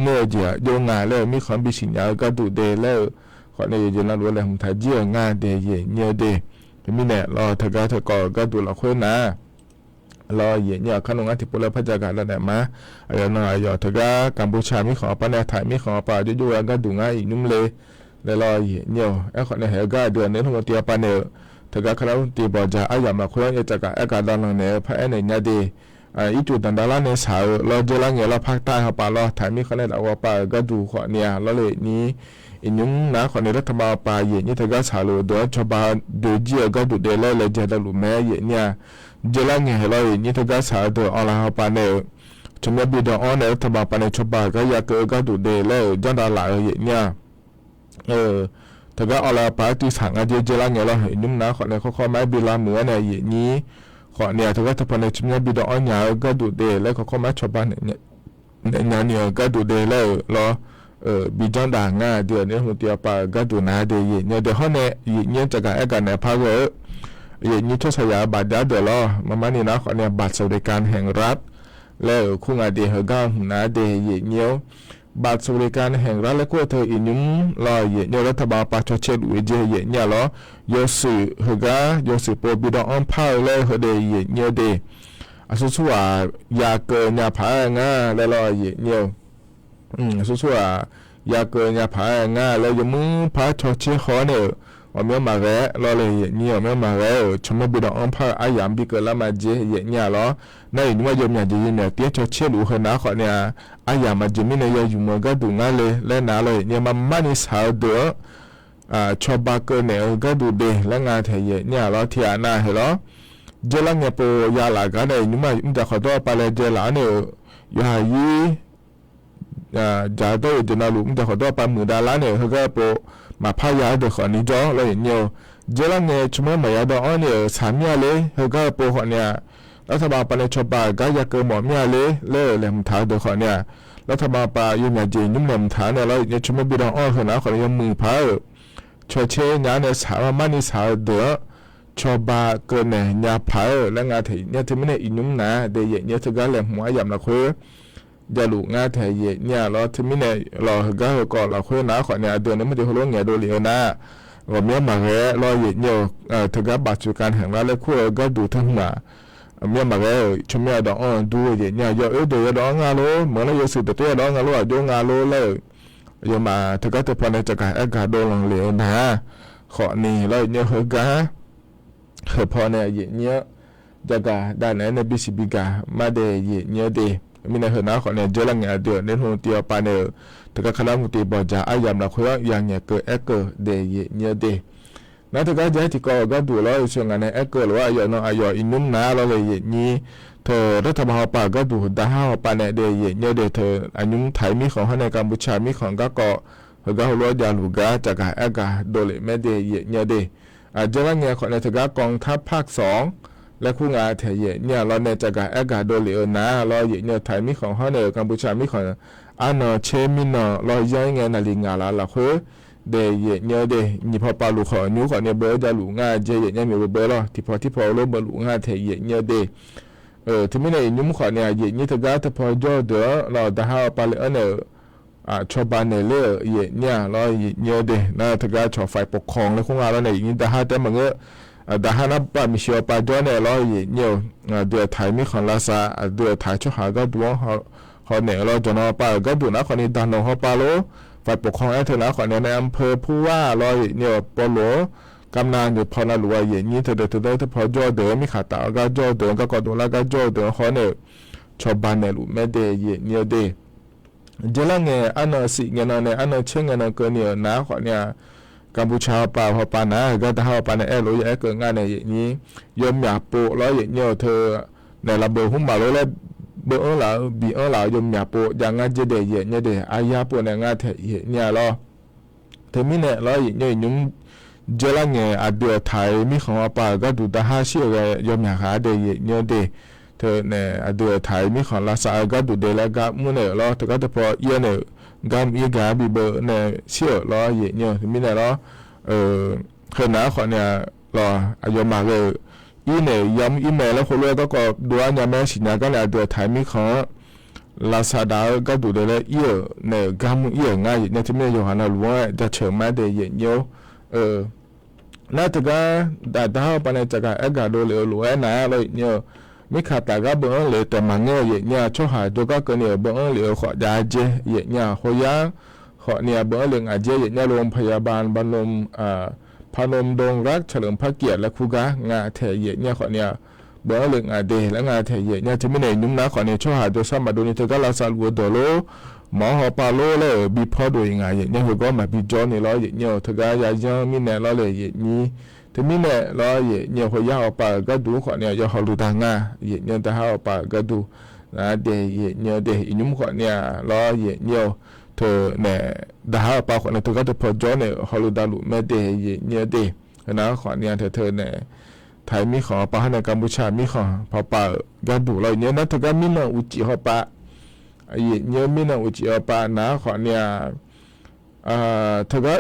เมื่อเดียโยงงานแล้วมีความบิสิญญาก็ดูเดแล้วขอในเย็นเรารู้เลยผมถ่ายเยี่ยงานเดย์เนี่ยเดย์มีเนี่ยเราเธอก็ดูเราคนนะเราเยี่ยขนมอัฐิปุระพระจักรแล้วเนี่ยมาอย่างน้อยเธอก็กัมพูชามีขอปะเนี่ยถ่ายมีขอปะยุ่ยๆก็ดูง่ายอีกนุ่มเลยแล้วเราเยี่ยขอในเหตุก็เดือนนี้ทั้งหมดเตียปะเนี่ยเธอก็คณะตีบอจ่าอาอย่างมาคุยกันจากการด้านเนี่ยพระในเนี่ยเดย์อีจุดดันดาราในสาวเราเจอแล้วเนี่ยเราภาคใต้เขาป่าเราถ่ายมีคนในเราว่าป่าก็ดูขอเนี่ยเราเลยนี้อีนุ่งนะขอในรัฐบาลป่าเย็นนี่เธอก็สาวเลยโดยชาวบ้านดูเจียก็ดูเดลเลยเจอได้หลุมแม่เย็นเนี่ยเจอแล้วเนี่ยเราเย็นนี่เธอก็สาวโดยออนไลน์เขาป่าเนี่ยชมบิดออนในรัฐบาลป่าในชาวบ้านก็อยากก็ดูเดลเลยจันดาราเย็นเนี่ยเธอก็ออนไลน์ป่าที่สั่งอาเจอแล้วเนี่ยเราเห็นนุ่งนะขอในข้อไม้บิลาเหมือนในเย็นนี้ขอเนี่ยถือว่าถ้าพอในชุมชนบิดอ่อนยาวก็ดูเดแล้วเขาเข้ามาชาวบ้านเนี่ยก็ดูเดแล้วรอบิจังด่างง่าเดือนนี้หัวเตียปาก็ดูนาเดยเนี่ยเดี๋ยวเขาเนี่ยจากการเนี่ยพาเวนี่ทศยาบาดยาเดี๋ยวรอมานี่นะขอเนี่ยบัตรสวัสดิการแห่งรัฐแล้วคู่งานเดียร์ก็นาเดยเนี่ยบัตรสวัสดิการแห่งรัฐและก็เธออีนุ่มรอเนี่ยรัฐบาลปาชเชดวิเจเนี่ยรอยสื่อเฮก็ยสื่อโปรบิดอ่อนพาเลยเฮเดยเนี่ยเดสุว่ายาเกินยาผาง่าแล้วรอเนี่ยสุว่ายาเกินยาผาง่าแล้วยมือพาชเชขอเนี่ยว่าเมื่อมาแร่รอเลยเนี่ยเมื่อมาแร่ชมบิดอ่อนพาอายามบิเกิดละมาเจเนี่ยรอในนี่ว่าโยมเนี่ยจะยินเนี่ยเตี้ยชเชลูเฮนะขอเนี่ยอายามมาจะมีเนี่ยอยู่มันก็ดูง่ายเลยและน่าเลยเนี่ยมันนี่สาวเด้อชอบบ้าเกินเนี่ยก็ดูเดและงานเทียเนี่ยเราเทียน่าเหรอเจลังเนี่ยปอยาหลักกันเนี่ยนี่มันจะขอตัวไปเลยเจลังเนี่ยอยู่หายีจ่าตัวจะน่ารู้มันจะขอตัวไปมือดาราเนี่ยเขาก็ปอมาพายาเด็กคนนี้จ้อเลยเนี่ยเจลังเนี่ยชั่วโมงไม่ยาดอ่อนเนี่ยสามยาเลยเขาก็ปอคนเนี่ยรัฐบาลไปในชอบบ้านก็อยากเกิดหมอเมียเลยเล่เลยมันท้าเด็กคนเนี่ยรัฐบาลไปอยู่เนี่ยจีนยุ่งเนี่ยมันท้าเนี่ยเราเนี่ยชั่วโมงบิดอ่อนคนนะคนนี้มือพายช่วยเชยเนี่ยสาวมันนี่สาวเดือช ชอบาเกินเนี่ยยาเผาและงาเถียเนี่ยที่ไม่ได้อินุ่มนะเดียเนี่ยที่ก็แหลมหัวยำละคุยยาลูกงาเถียเนี่ยเราที่ไม่ได้เราก็ก่อนเราคุยนะขอเนี่ยเดือนนี้ไม่ได้หัวล้วนเนี่ยโดนเลี้ยวนะว่าเมียมาแก่เราเนี่ยที่ก็บาดจุกันแห่งเราเลยคุยก็ดูทั้งมาเมียมาแก่ชมเมียดองดูเนี่ยยอเดี๋ยวดองงาโลเหมือนเราอยู่สุดตัวดองงาโลโยงาโลเลยยมาที่ก็จะพอในจักรอากาศโดนลงเลี้ยวนะขอนี่เราเนี่ยหัวกาพอเนี่ยเนี่ยจะกาด้านไหนในบิสิบิกามาเดยเนี่ยเดมีในหัวหน้าของเนี่ยเจริญเนี่ยเดือดในหัวเตียวปานเนี่ยถึงกับขลังมุติบอจาอายามละคุยอย่างเนี่ยเกิดเกิดเดยเนี่ยเดนั่นถึงกับใจที่ก็ดูแล้วส่วนงานในเกิดหรือว่าอย่างน้อยอย่างอินุ่มนะเราเลยเนี่ยเธอรัฐบาลป่าก็ดูดาวปานเนี่ยเดยเนี่ยเดเธออายุไทยมีของในกัมพูชามีของก็เขาหัวยาลูกาจากการอากาศโดยไม่เดยเนี่ยเดอาจจะว่าเนี่ยขอในถึงกับกองทัพภาค2และคู่งานเทียเนี่ยเราในจากการอากาศโดยเหลือนะเราเนี่ยไทยมีของเขาในกัมพูชามีของอันเชมินเราย้ายเงินนาฬิกาละคือเดยเนี่ยเดนี่พอปาลูกขอนิ้วขอเนี่ยเบอร์จะลูกงานเจเนี่ยมีเบอร์ละที่พอรู้เบอร์ลูกงานเทียเนี่ยเดที่ไม่ในนิ้วขอเนี่ยเนี่ยถึงกับพอจ่อเดือเราดาวปาเลเนี่ยชาวบ้านเนี่ยเนี่ยเราเนี่ยเดนะถึงกับชาวฝ่ายปกครองและคู่งานเราเนี่ยยิ่งดาวแต่มันก็ดาวนับปามิเชียปาจ่อเนี่ยเราเนี่ยเดือไทยมีของลาซาเดือไทยช่วยหาก็ดวงเขาเนี่ยเราจะนอปาก็ดูนะคนนี้ดันนเขาปาโลฝ่ายปกครองเถอะนะคนนี้ในอำเภอผู้ว่าเราเนี่ยปโลกำนันอยู่พอนาลัวอย่างนี้เธอพอจ่อเดือมีขาตาก็จ่อเดือก็กอดแล้วก็จ่อเดือเขาเนี่ยชาวบ้านเนี่ยรู้ไม่เดเนี่ยเดเจริญเนี่ยอันนั้นสิเงินเนี่ยอันนั้นเช่นเงินเกินเนี่ยนะขอเนี่ยกัมพูชาป่าพอปานะก็ถ้าปานะรู้อย่างเกินงานเนี่ยอย่างนี้ยมอยากปูแล้วอย่างเนี่ยเธอในระเบิดหุ้มบ่าแล้วเบอร์หล่าบีหล่ายมอยากปูอย่างงานเจเดย์เนี่ยเดย์อายาปูในงานเทเนี่ยรอเธอมีเนี่ยแล้วอย่างเนี่ยยุ่งเจริญเนี่ยอาเดือไทยมีของป่าก็ดูตาห้าเชี่ยวเลยยมอยากหาเดย์เนี่ยเดย์เธอเนี่ยเดือไทยมีของลาซาก็ดูเดแล้วก็มุ่งเนี่ยแล้วเธอก็จะพอเยี่ยเนี่ยกำอีกาบีเบอร์เนี่ยเชี่ยวรอเนี่ยมีเนี่ยรอเคยนะขอเนี่ยรออายุมากเลยอีเนี่ยย้ำอีเมลแล้วคนเลือกก็ดูอันยังไม่สินะก็เนี่ยเดือไทยมีของลาซาดาก็ดูเดแล้วเยี่ยเนี่ยกำเยี่ยง่ายเนี่ยที่ไม่อยู่หันเราล้วนจะเฉิมมาเดียเยี่ยวน่าจะก็แต่ถ้าไปในจักรเอกาโดเลยล้วนนะเลยเนี่ยมิขาตาก็เบิ่งเลยแต่มันเนี่ยช่วยหาตัวก็เกินเนี่ยเบิ่งเลยขอได้เจเนี่ยหัวยาขอเนี่ยเบิ่งเลยอาเจเนี่ยโรงพยาบาลบรรลมพนมดงรักเฉลิมพระเกียรติและคูกางาเทยเนี่ยขอเนี่ยเบิ่งเลยอาเดและงาเทยเนี่ยจะไม่ได้นุ่มนะขอเนี่ยช่วยหาตัวซ้ำมาดูนี่เธอก็ลาซาลัวโดโลหมอหอปาโลเลยบีพอดูยังไงเนี่ยหัวก็มาบีจอนนี่ล้อเนี่ยเธอก็ยายังมีเนี่ยล้อเลยนี่ทีนี้เนี่ยเราเนี่ยหัวยาออกไปก็ดูขอเนี่ยจะหาลูดางาเนี่ยแต่หาออกไปก็ดูนะเดี๋ยวเนี่ยเดี๋ยวยุ่งขอเนี่ยเราเนี่ยเธอเนี่ยแต่หาออกไปขอเนี่ยเธอก็จะพอจอเนี่ยหาลูดาลูไม่เดี๋ยวเนี่ยเดี๋ยวนะขอเนี่ยเธอเนี่ยไทยมีของปะในกัมพูชามีของพอปะก็ดูเราเนี่ยนะเธอก็มีนะอุจิหอปะเนี่ยมีนะอุจิหอปะนะขอเนี่ยเธอก็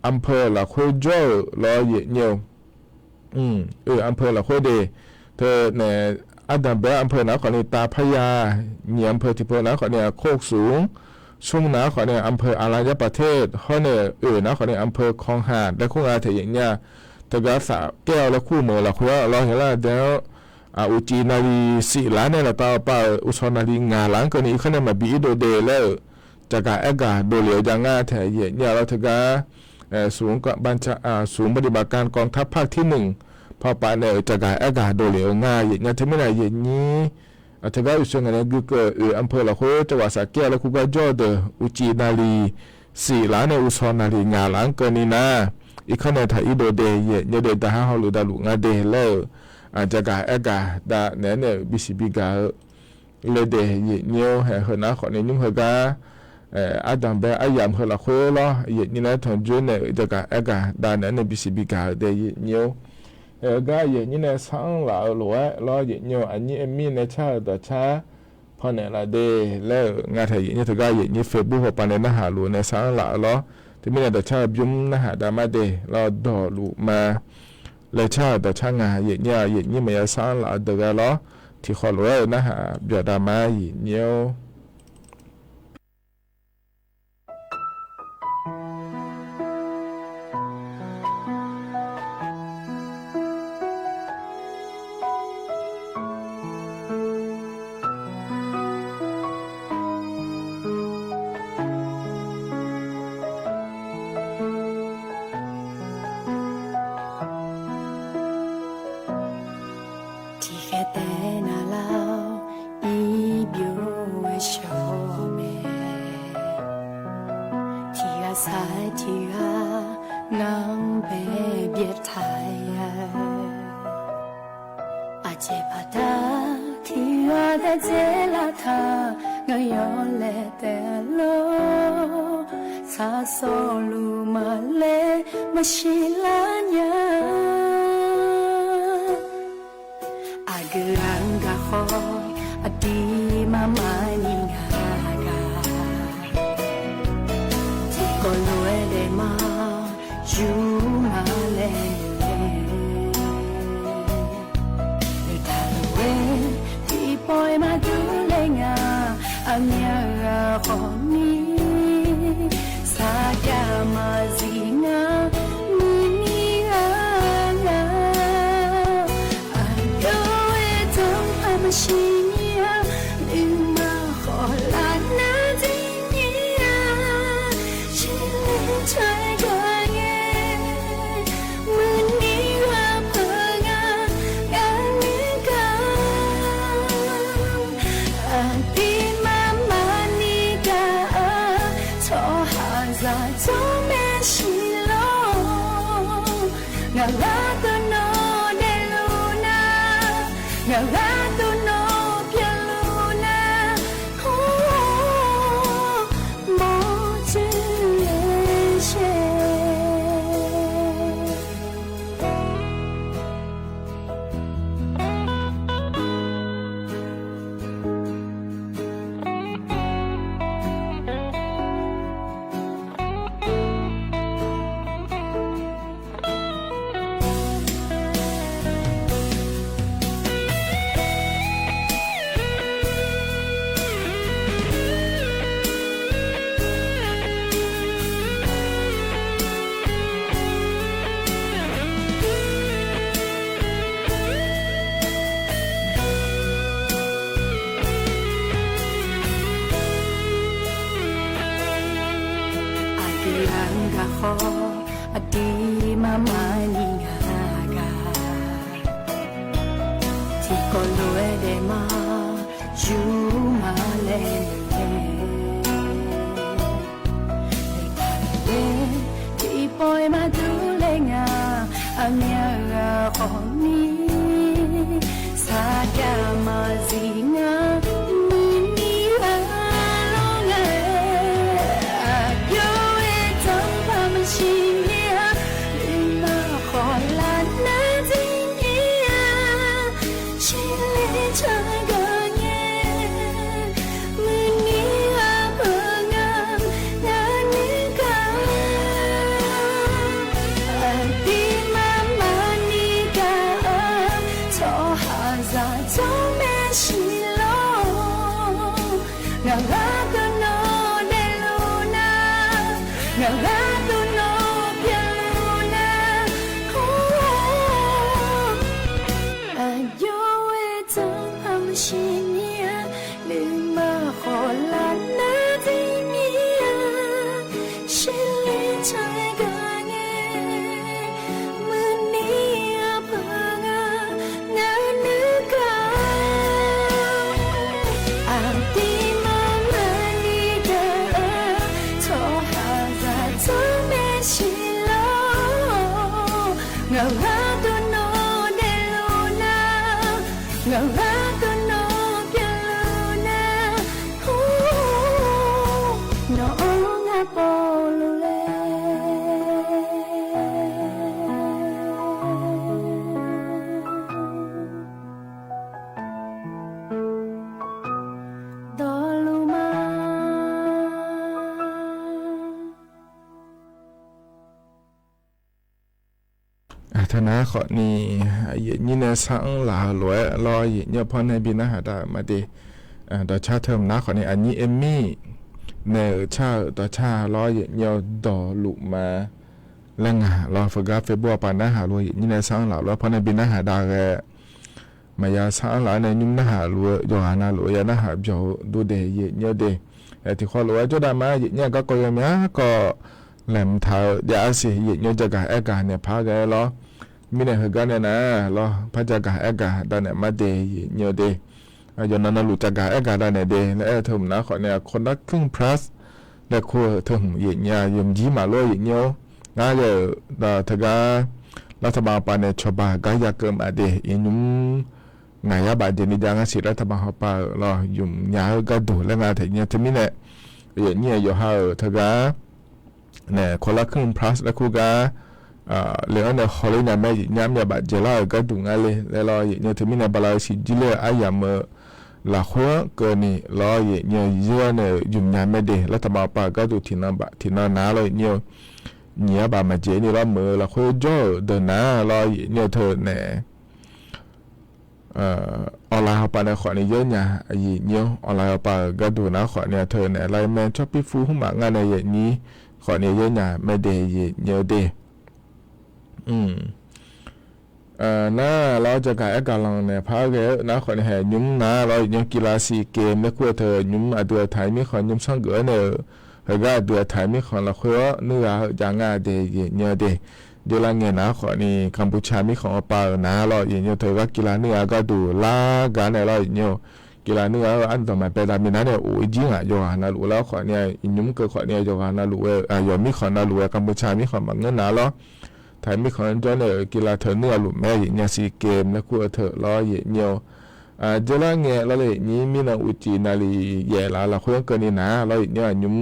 อำเภอละคุยจ่อรอเนี่ยอำเภอละคุยเดเธอเนี่ยอันดับแรกอำเภอนะขอเนี่ยตาพญาเนี่ยอำเภอที่เภอนะขอเนี่ยโคกสูงช่วงนะขอเนี่ยอำเภออารยประเทศเขาเนี่ยนะขอเนี่ยอำเภอคลองหาดและคู่งานเถียงเนี่ยเธอก็สาแก้วและคู่มือละคุยเราเห็นแล้วเดี๋ยวอุจีนาลี4 ล้านเนี่ยละต่อไปอุชนาลีงาหลังก็นี้เขาเนี่ยมาบีโดเดแล้วจากการเอกาโดเหลียวอย่างง่ายเถียงเนี่ยเราเธอก็ศูนย์ศูนย์ปฏิบัติการกองทัพภาคที่1พอไปในจากการอากาศโดยเหลียวง่ายอย่างที่ไม่ได้อย่างนี้ถ้าก็อยู่ช่วงนี้ก็อำเภอละโคจังหวัดสระแก้วและคุกาจอดอุจีนาลี4 ล้านในอุชนาลีงาหลังเกินนี้นะอีกขณะที่อิโดเดย์เนี่ยเดตาฮาฮอลูดาลุงาเดแล้วจากการอากาศดาเนี่ยบิสิบิกาเลเดย์เนี่ยเหรอนะขอในยุ่งเหรออาดัมเบอายามเหรอคุยล้อนี่นะทางจุนเนี่ยจากการอากาศดาเนี่ยบิสิบิกาเดย์เนี่ยก็นี่นะสังหลาหลัวล้อเนี่ยอันนี้มีในชาต่อชาพอเนี่ยละเดแล้วงานไทยนี่ถือก็นี่เฟซบุ๊กพอในหาหลัวในสังหลาล้อที่มีในต่อชายุ่มนะหาดามาเดล้อดอลูมา เลยชาแต่ช่างงานอย่างเงี้ยอย่างนี้ไม่สร้างหลายเดือนแล้วที่ขอรู้นะฮะเบียดามาอย่างเงี้ย ธนาขอนี่ยินในสังหลาหลวยรอเนี่ยพอในบินอาหารมาดีดอชาเทอมนะขอนี่อันนี้เอมมี่ในชาดอชารอเนี่ยดอลุมาแรงรอฝึกเฟบัวปานนะหาลวยยินในสังหลาหลวยพอในบินอาหารดาแกมายาสังหลาในยุ่มนะหาลวยยอหานาลวยนะหาเจ้าดูเดยเนี่ยเดที่ข้อลวยจุดามาเนี่ยก็ก็ยังก็แหลมเท้ายาสิเนี่ยจะกะเอกาเนี่ยพาแกรอมีเนี่ยกันเนี่ยนะรอพระจักรเอกาตอนเนี่ยมาเดยเนี่ยเดยย้อนนั้นรู้จักเอกาได้เนี่ยเดยและเธอนะขอเนี่ยคนละครึ่งพลัสและคู่เธอเนี่ยยมยิ้มมาเลยเนี่ยง่ายเลยเธอก็รัฐบาลปานเนี่ยชอบก็อยากเกิดมาเดยยุ่มไงบาดเจ็บนี่ยังสิรัฐบาลเขาปารอยุ่มยาก็ดูและงานถึงเนี่ยที่มีเนี่ยเนี่ยอยู่ห่าเธอก็เนี่ยคนละครึ่งพลัสและคู่ก็เรื่องเนี่ยเขาเลยเนี่ยไม่ย้ำอย่าบาดเจ็บแล้วก็ดูง่ายเลยแล้วเนี่ยที่มีเนี่ยบาลาสิจิเลอายามหลักหัวเกินนี่เนี่ยเยอะเนี่ยยุ่มย้ำไม่ได้รัฐบาลปาก็ดูที่นั่นน้าเลยเนี่ยบามาเจนี่เราเมื่อหลักหัวจ่อเดินน้าเนี่ยเธอเนี่ยออนไลน์เขาไปในขอนี้เยอะเนี่ยเนี่ยออนไลน์เขาไปก็ดูนะขอเนี่ยเธอเนี่ยไลน์แมนชอบพี่ฟูหุ่มงานในอย่างนี้ขอเนี่ยเยอะเนี่ยไม่ได้เยอะดีน่าเราจะกายการลองเนี่ยพาเกะนะขอเนี่ยยุ่มนะเรายังกีฬาซีเกมไม่ควรเธอยุ่มอดีตไทยไม่ขอยุ่มช่างเก๋เนี่ยเฮ้ยก็อดีตไทยไม่ขอละควเนื้อจางงาเดียเนี่ยดีเดี๋ยวละเงี้ยนะขอนี่กัมพูชามีของป่านะเราอย่างเงี้ยเธอก็กีฬาเนื้อก็ดูลากันเนี่ยเราอย่างเงี้ยกีฬาเนื้ออันต่อมาเป็นดามินาเนี่ยโอ้ยจริงอ่ะโยฮานาลูแล้วขอเนี่ยยุ่มเกิดขอเนี่ยโยฮานาลูยอมมีขอนาลูกัมพูชามีของบางเงินนะเราไทยมีของจนเนี่ยกีฬาเธอเนื้อลูแม่อย่างเงี้ยซีเกมแล้วกูเธอเราอย่างเงี้ยเดี๋ยวละเงี้ยเราเลยนี่มีนาอุจินาลีแย่ละคุยกันนี่นะเราอย่างเงี้ยยุ่ม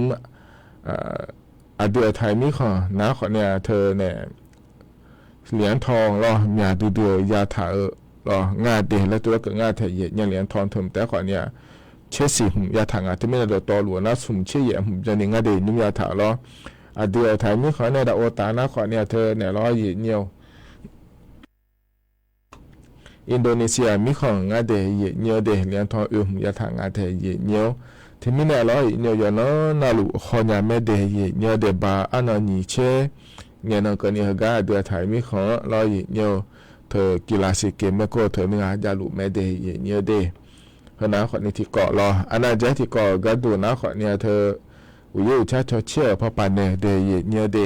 อดีตไทยมีของนะขอเนี่ยเธอเนี่ยเหรียญทองรออย่าดูยาถ่ารองาเดและตัวก็งาเทเยยังเหรียญทองถึงแต่ขอเนี่ยเชื่อสิหุ่มยาถ่างที่ไม่ได้ตัวหลวงนะสุ่มเชื่อหุ่มจะนี่งาเดนุ่มยาถ่ารออดีตไทยมีขอเนี่ยดาโอตานะขอเนี่ยเธอเนี่ยรอเยี่ยวอินโดนีเซียมีของงาเดเยี่ยวเดเหรียญทองหุ่มยาถ่างาเทเยี่ยวที่มีเนี่ยรอเยี่ยวย้อนนาลุขอยาไม่เดเยี่ยวเดบาอันนี้เช่เงี้ยนั่นก็นี่ฮะก็ดูไทยมีของรอเนี่ยเธอกีฬาซีเกมแล้วก็เธอเนื้อจารุไม่ได้เนี่ยเดเพราะนั้นคนนี้ที่เกาะรออันนั้นจะที่เกาะก็ดูนะคนเนี่ยเธอวิวชาชอเชี่ยพอปานเนี่ยเนี่ยเด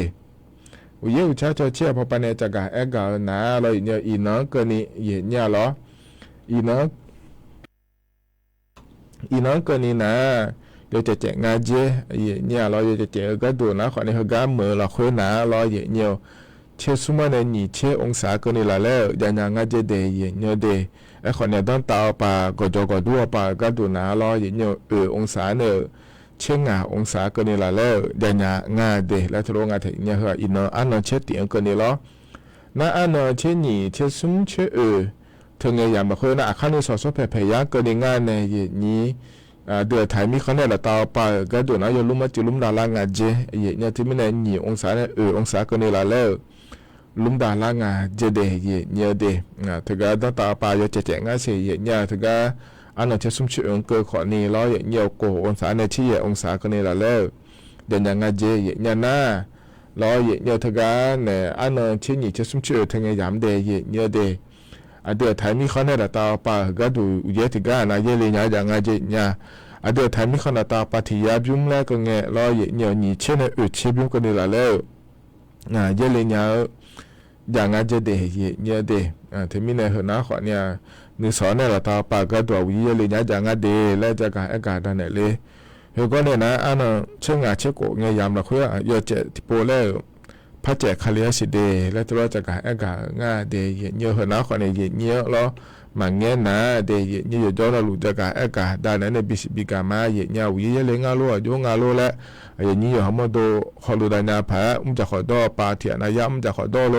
วิวชาชอเชี่ยพอปานเนี่ยจะกะเอกานะรอเนี่ยอีน้องก็นี่เนี่ยรออีน้องก็นี่นะเราจะแจกงานเจเนี่ยเราจะแจกก็ดูนะขอในเขาก็เมื่อเราคุยนะเราเนี่ยเชื่อสมัยนี้เชื่อองศาก็นี่ละแล้วอย่างงานเจเดย์เนี่ยเดย์ไอ้คนเนี่ยต้องตาปากดจกดดัวปาก็ดูนะเราเนี่ยองศาเนี่ยเชื่องาองศาก็นี่ละแล้วอย่างงานเดย์แล้วทะลุงานถึงเนี่ยเหรออินเนอร์อันนั้นเชื่อเตียงก็นี่ละนั่นอันนั้นเชื่อนี่เชื่อซุ้มเชื่อถึงไงอย่างแบบคนน่ะขั้นนี้สอดแผ่ๆยักก็ในงานในนี้เดือดไทยมีเขาเนี่ยละตาปาก็ดูนะยลุ่มมาจิลุ่มดาลางาเจเนี่ยที่ไม่ได้หนีองศาเนี่ยองศาก็นี่ละแล้วลุ่มดาลางาเจเดเนี่ยเดถึงก็ตาปายจะแจกงาเสียเนี่ยถึงก็อันนั้นจะสุ่มเชื่อเกิดขอนี่ร้อยเนี่ยโกองศาในที่องศาก็นี่ละแล้วเดี๋ยวงาเจเนี่ยนะร้อยเนี่ยถึงก็เนี่ยอันนั้นที่นี่จะสุ่มเชื่อถึงไงยามเดเนี่ยเดเดือดไทยมีเขาเนี่ยละตาปาก็ดูเยอะถึงก็นะเยอะเลยนะอย่างงาเจเนี่ยเดือดไทยมีเขาเนี่ยตาปาที่ยาบุ้มแล้วก็เงี้ยร้อยเนี่ยนี่เช่นเนี่ยเชื่อบุ้มก็นี่ละแล้วเยอะเลยเนี่ยอย่างงั้นจะเดย์เนี่ยเดย์ที่มีในหัวหน้าขอเนี่ยนึกสอนเนี่ยเราตาปากก็ตัววิเลยเนี่ยอย่างงั้นเดย์แล้วจะการอากาศนั่นแหละเลยเฮก็เนี่ยนะอันนั้นเชื่องาเชื่อโกเนี่ยยามเราคุยยอดเจที่โปแล้วพระเจ้าคาเลียสิเดย์แล้วตัวจะการอากาศง่าเดย์เนี่ยหัวหน้าขอเนี่ยเนี่ยแล้วมันเงี้ยนะเดย์เนี่ยย้อนเรารู้จะการอากาศด้านนั้นในบิกามาเนี่ยวิเลยงาลัวโยงาลัวแล้วอย่างนี้เขามาดูขอดูได้นาผาจะขอดอปาเถียนายามจะขอดอโล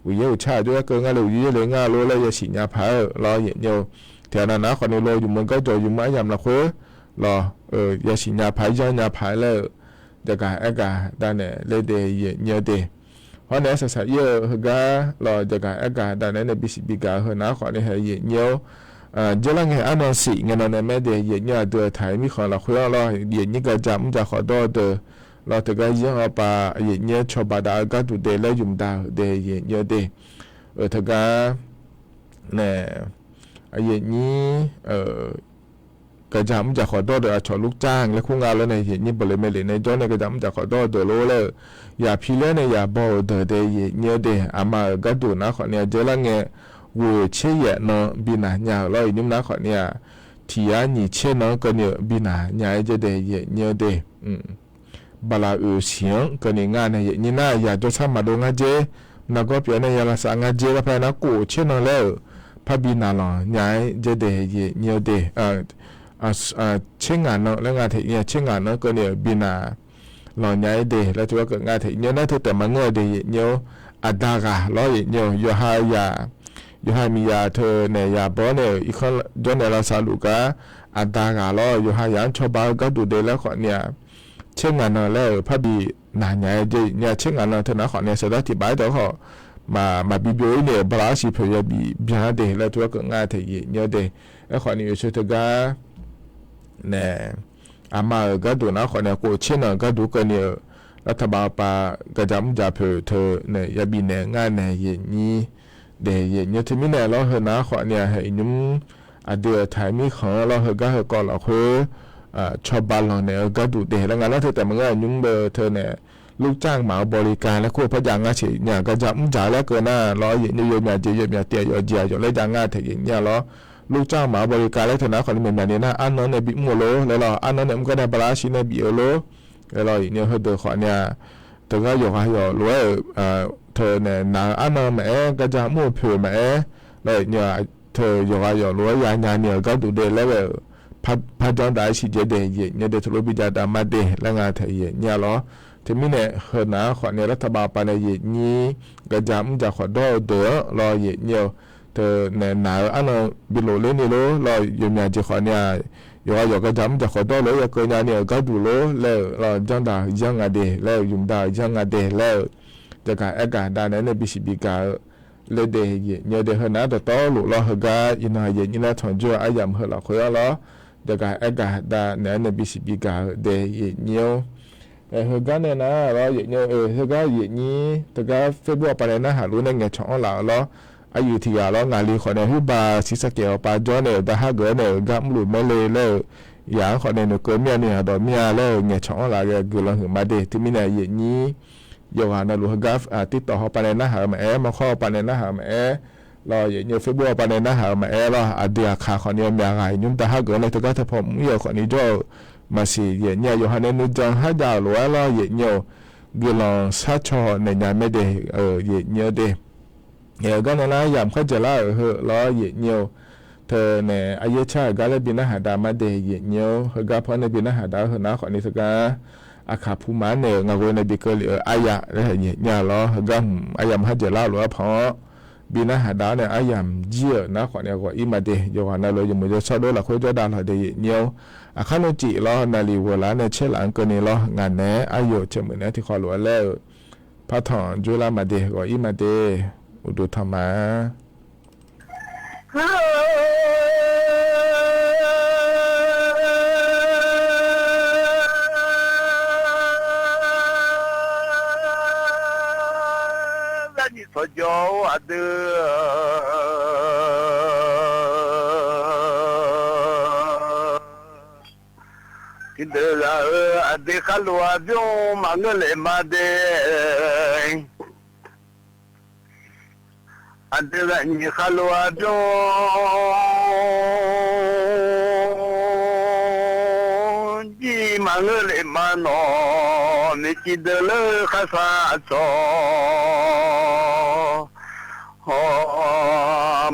วิเยชาด้วยก็งั้นเลยวิเยเลยงาโลแล้วจะสิญญาผารออย่างเดียวเถียนนะขอในโลอยู่มันก็จอยอยู่ไม้ยามละคุยรอจะสิญญาผาย้อนญาผาแล้วจะการอากาศด้านเนี่ยเลยเดย์เนี่ยเดย์ เพราะเนี่ยสายเยอะฮกาเราจะการอากาศด้านนั้นบิสิบิกาเฮนะขอเนี่ยเยอะเจริญเงอันนั้นสิเงินนั้นไม่ได้เยอะตัวไทยมีของเราคุยเราเยอะก็จำจะขอตัวเดอเราแต่ก็ยังเอาไปเยอะชอบดาวก็ดูเดแล้วยุ่มดาวเดเยอะเดถ้าก็เนี่ยนี้ก็จำจะขอตัวเดอชอลูกจ้างและคู่งานแล้วในเนี้บริเวณในจอเนี่ยก็จำจะขอตัวเดอโลเลยอย่าพิเรนเนี่ยอย่าบอกเดอเดเยอะเดอามาก็ดูนะขอเนี่ยเจริญเง我切也能比那娘老你们那块呢？提呀你切能个呢比那娘就得也牛的，巴拉行个你俺呢也你那也就差不多俺这那个别呢也拉上俺这个拍那过切能了，怕比那了娘就得也牛的，切俺呢，那俺提也切俺呢个呢比那老娘的，那就个俺提你那头แต่มัน我的也牛，阿达个老也牛，有哈呀。ยูฮามียาเธอเนี่ยยาบ่เนี่ยอีกคนจนเนี่ยเราสารุกะอัตตากาล้อยูฮายันชอบาก็ดูเดแล้วขอเนี่ยเช่นงานแล้วพระบีนานใหญ่เจเนี่ยเช่นงานเธอนะขอเนี่ยสดัติบายตัวเขามาบิบิโอเนี่ยบราชิเพยบีบิฮาเดแล้วตัวก็งานเทียเนี่ยเดแล้วขอเนี่ยช่วยเธอกะเนี่ยอามาก็ดูนะขอเนี่ยกูเช่นก็ดูกันเนี่ยรัฐบาลปากระจำจะเพอเธอเนี่ยยาบีเนี่ยงานเนี่ยอย่างนี้เดี๋ยวเนี่ยที่มีเนี่ยเราเห็นนะขอเนี่ยให้ยุ่งเดือดถ่ายมีของเราเห็นก็เห็นก่อนเราคือชอบบ้านเราเนี่ยก็ดูเดี๋ยวแล้วงานเราเธอแต่มันก็ยุ่งเบอร์เธอเนี่ยลูกจ้างหมาบริการและคู่พยางาเฉยเนี่ยก็จะมุ่งจ่ายแล้วเกินหน้าเราอย่างเนี่ยโยมเนี่ยเจียมเนี่ยเตี้ยเจียอยู่เลยจางงาเถียงเนี่ยเราลูกจ้างหมาบริการแล้วเธอนะขอเนี่ยเนี่ยนะอันนั้นเนี่ยบิมัวโลแล้วเราอันนั้นเนี่ยมันก็ได้ปลาชิเนี่ยบิโลแล้วเราอย่างเนี่ยเธอขอเนี่ยเธอก็อยู่ให้อยู่รวยเธอเนี่ยนาอันนั้นแม่ก็จะมั่วเผื่อแม่เลยเนี่ยเธออยู่ให้อยู่รวยยายเนี่ยก็ดูเดแล้วพัดจอนได้สิเจเดย์เนี่ยเดี๋ยวทุลุบิจาดามาเดแล้วงานเถียงเนี่ยหรอที่มีเนี่ยเห็นนะขอเนี่ยรัฐบาลปานเนี่ยนี้ก็จะมุ่งจะขอดอเดือรอเนี่ยเธอเนี่ยนาอันนั้นบิโลเล่นนี่โลรออยู่เนี่ยจะขอเนี่ยอยู่ก็จำจะขอโทษเลยก็เนี่ยก็ดูแล้วเราจังได้ยังไงเดแล้วยุ่งได้ยังไงเดแล้วจะการอากาศด้านนั้นบิสิบิกาเลยเดย์เนี่ยเดหน้าแต่ต่อหลุดเราเหก็ยินหายยินแล้วถอนจั่วอายามเหเราคุยแล้วจะการอากาศด้านนั้นบิสิบิกาเดย์เนี่ยเหก็เนี่ยนะเราเนี่ยเหก็นี้แต่ก็เฟซบุ๊กไปเลยนะหารู้ในเงี้ยช่องเราแล้วอายุที่เรางานลีขอเนี่ยฮิบาสิสเกลปาจอเนี่ยแต่หากเกิดเนี่ยก็ไม่รู้ไม่เลยแล้วอย่างขอเนี่ยเกิดเมียเนี่ยดอกเมียแล้วเงี้ยช่องเราเนี่ยก็ลองถึงมาเดที่มีเนี่ยอย่างนี้อยู่หาในหลวงกัฟติดต่อเขาไปในหน้าหาแม่มาข้อไปในหน้าหาแม่เราอย่างเงี้ยเฟซบุ๊กไปในหน้าหาแม่เราเดียขาขอเนี่ยมีอะไรยุ่งแต่หากเกิดเนี่ยถ้าถ้าผมอยู่ขอนี้จะมาสิอย่างเงี้ยอยู่หาในนู่นจังหาดาวหรือว่าเราอย่างเงี้ยก็ลองซัดชอในงานไม่ได้อย่างเงี้ยเดก็นั่นนะยามเขาจะเล่าล้อเหยียดเนียวเธอเนี่ยอายุชาก็เลยบินหาดามาเดย์เหยียดเนียวก็เพราะในบินหาดาเหนะขอนี้สักอาขาภูมาเนี่ยงานในบิเกลีอายะแล้วเหยียดเนี่ยล้อก็อายามเขาจะเล่าหรือว่าเพราะบินหาดาเนี่ยอายามเจี๋ยนะขอเนี่ยก็อิมาเดย์อยู่วันนั้นเราอยู่มือจะชอบด้วยละคุยจะด่าเราเดย์เนียวอาคาโนจิล้อนาลีวัวล้านเนี่ยเชื่อหลังก็เนี่ยล้องานเนี่ยอายุเชื่อเหมือนเนี่ยที่ขอหลวงแล้วพระถอนจุลามาเดย์ก็อิมาเดย์อุดุธรรมะและนี่สจอเดือกินเดือเดขัลวาบิโอมังเลมาเดอันเดียวนี่ขลัวจงจีมังเลมันโนมิจิเดลข้าซาโซ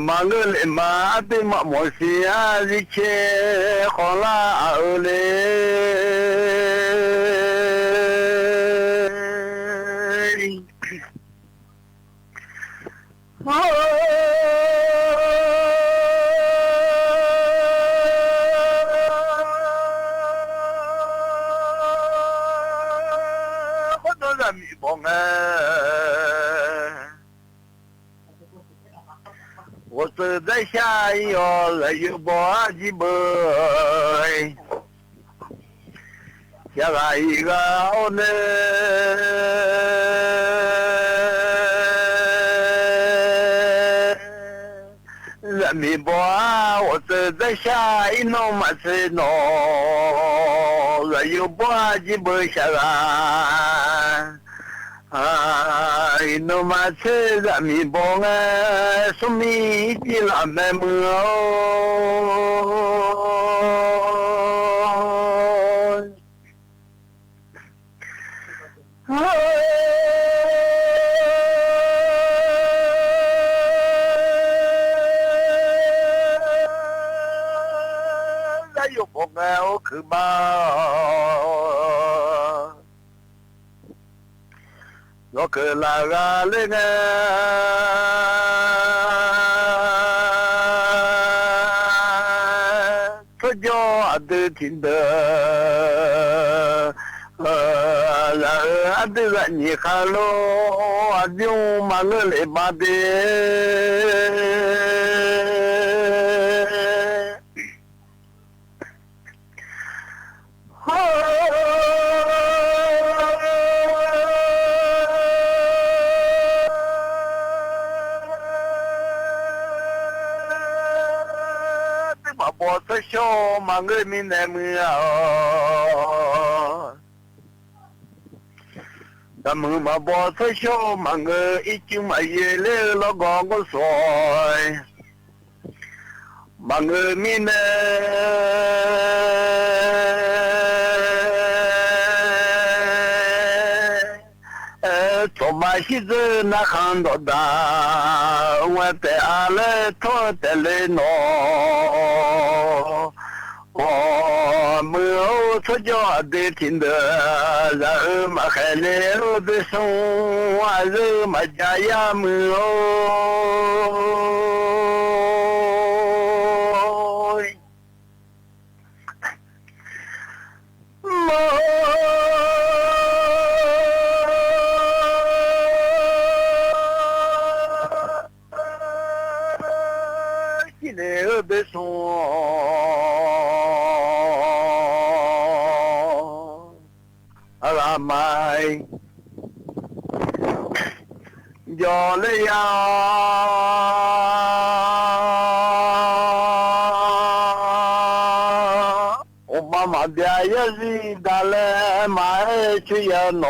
มังเลมาติมาโมซิอาดิเคขอลาเลมีบง下哟了有波几波，下个一个哦呢，人民波我这在下一弄嘛是弄，了有波几波下个。no mà chơi ra mi bông à, số mi chỉ làm mẹ mưa. Ra yêu bông nghèo cứ bao. Nó cứ là gà lên nghe cho gió từ thiên đời là từ là nhị khá lô nhưng mà ngỡ lệ bà đê bỏ tới show mà người mình em mưa mưa mà bỏ tới show mà người ít chứ mà về lê nó còn có sỏi mà người mình cho mà khi giờ nó không được đa ngoài té ale thôi té lên nó mưa cho gió để thiên đời giờ mà khai lệ để sống giờ mà chạy mưa ở bên sông là mai gió lấy Obama dia yazi dale mai chuya no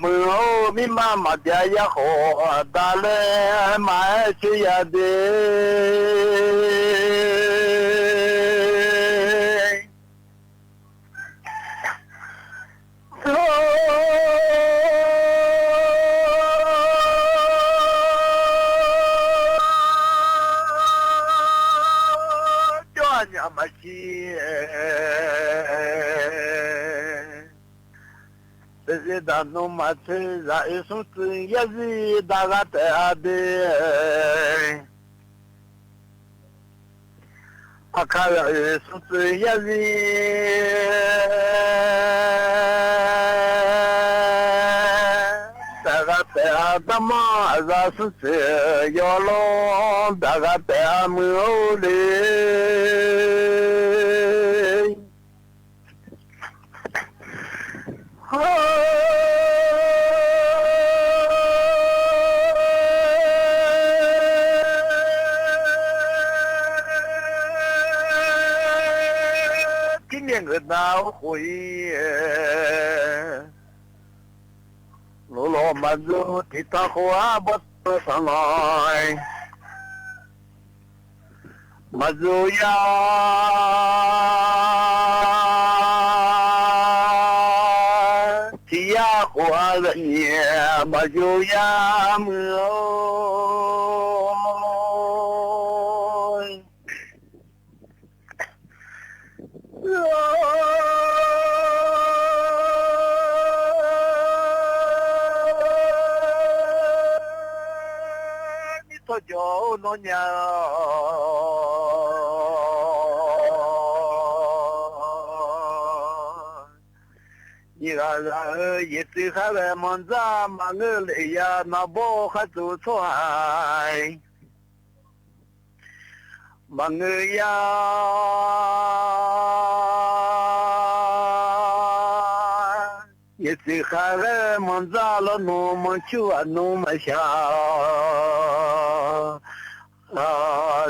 mưa mi mama dia ya ho dale mai chuya de nhà mà chi thế đã nó mà thế ra số tự ya gì đã gạt à de à cả số tự ya gì đã gạt à đam mà ra số tự yo lo đã gạt à mưa đi người nào hủy lô lô mà dù thì ta khóa bất sang nói mà dù ya thì ya khóa rất nhiều mà dù ya mưa cho nó nhà 你个一直还来忙着忙个累呀，那不还走错来，忙个呀，一直还来忙着了，那么久啊，那么想。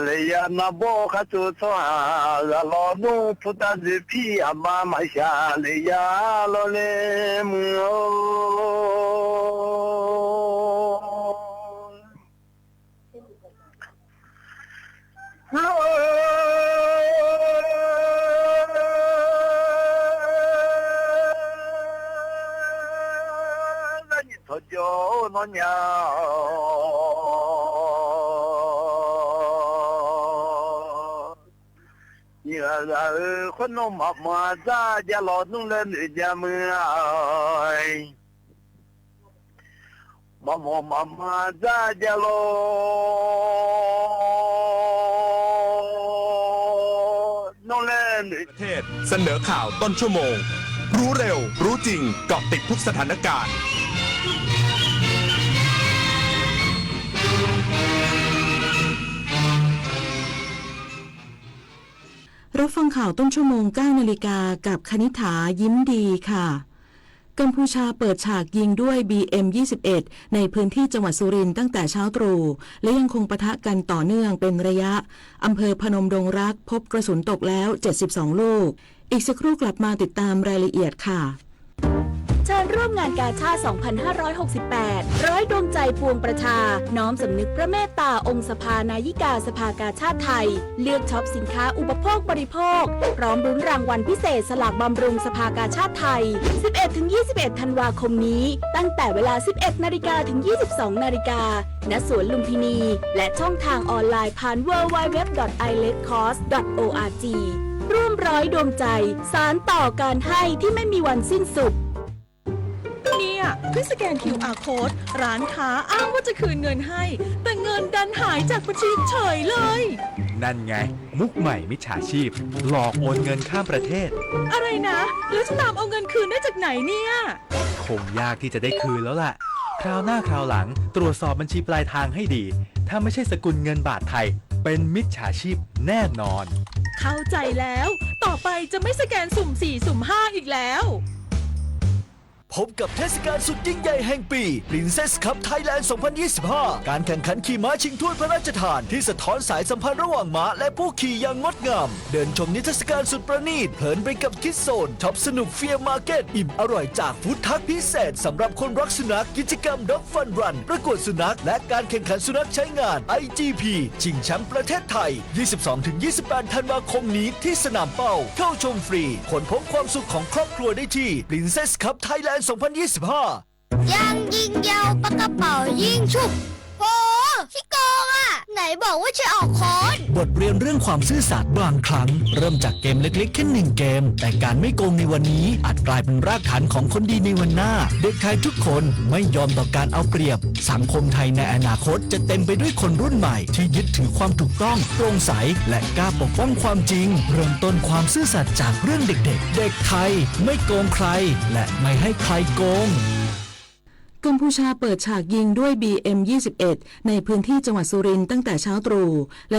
累呀，那不还走错啊？老农不但是皮呀，妈妈下累呀，老嘞么那你头就那鸟。你个混弄妈妈咱家劳动的女家们哎，妈妈咱家喽，弄了女 ประเทศเสนอข่าวต้นชั่วโมงรู้เร็วรู้จริงเกาะติดทุกสถานการณ์รับฟังข่าวต้นชั่วโมง 9 นาฬิกากับคณิษฐายิ้มดีค่ะกัมพูชาเปิดฉากยิงด้วย BM-21 ในพื้นที่จังหวัดสุรินทร์ตั้งแต่เช้าตรู่และยังคงปะทะกันต่อเนื่องเป็นระยะอำเภอพนมดงรักพบกระสุนตกแล้ว72ลูกอีกสักครู่กลับมาติดตามรายละเอียดค่ะเชิญร่วมงานกาชาด 2568 ร้อยดวงใจปวงประชาน้อมสำนึกพระเมตตาองค์สภานายิกาสภากาชาดไทยเลือกช็อปสินค้าอุปโภคบริโภคพร้อมรุ้นรางวัลพิเศษสลากบำรุงสภากาชาดไทย 11-21 ธันวาคมนี้ตั้งแต่เวลา 11 นาฬิกาถึง 22 นาฬิกาณสวนลุมพินีและช่องทางออนไลน์ผ่าน www.iletcost.org ร่วมร้อยดวงใจสานต่อการให้ที่ไม่มีวันสิ้นสุดเนี่ยเพื่อสแกน QR Code ร้านค้าอ้างว่าจะคืนเงินให้แต่เงินดันหายจากบัญชีเฉยเลยนั่นไงมุกใหม่มิจฉาชีพหลอกโอนเงินข้ามประเทศอะไรนะแล้วจะตามเอาเงินคืนได้จากไหนเนี่ยคงยากที่จะได้คืนแล้วล่ะคราวหน้าคราวหลังตรวจสอบบัญชีปลายทางให้ดีถ้าไม่ใช่สกุลเงินบาทไทยเป็นมิจฉาชีพแน่นอนเข้าใจแล้วต่อไปจะไม่สแกนสุ่ม 4 สุ่ม 5 อีกแล้วพบกับเทศกาลสุดยิ่งใหญ่แห่งปี Princess Cup Thailand 2025 การแข่งขันขี่ม้าชิงถ้วยพระราชทานที่สะท้อนสายสัมพันธ์ระหว่างม้าและผู้ขี่อย่างงดงามเดินชมนิทรรศการสุดประณีตเพลินไปกับคิดโซนช็อปสนุกเฟียร์มาร์เก็ตอิ่มอร่อยจากฟู้ดทักพิเศษสำหรับคนรักสุนัขกิจกรรม Dog Fun Run ประกวดสุนัขและการแข่งขันสุนัขใช้งาน IGP ชิงแชมป์ประเทศไทย 22-28 ธันวาคมนี้ที่สนามเป้าเข้าชมฟรีขนพบความสุขของครอบครัวได้ที่ Princess Cup Thailand 2025ยังยิงยาวปากกระเป๋ายิงฉุบโอ้ขี้โกงอ่ะไหนบอกว่าจะออกโค้ดบทเรียนเรื่องความซื่อสัตย์บางครั้งเริ่มจากเกมเล็กๆแค่1เกมแต่การไม่โกงในวันนี้อาจกลายเป็นรากฐานของคนดีในวันหน้าเด็กไทยทุกคนไม่ยอมต่อการเอาเปรียบสังคมไทยในอนาคตจะเต็มไปด้วยคนรุ่นใหม่ที่ยึดถือความถูกต้องโปร่งใสและกล้าปกป้องความจริงเริ่มต้นความซื่อสัตย์จากเรื่องเด็กๆเด็กไทยไม่โกงใครและไม่ให้ใครโกงกัมพูชาเปิดฉากยิงด้วย BM-21 ในพื้นที่จังหวัดสุรินทร์ตั้งแต่เช้าตรู่และ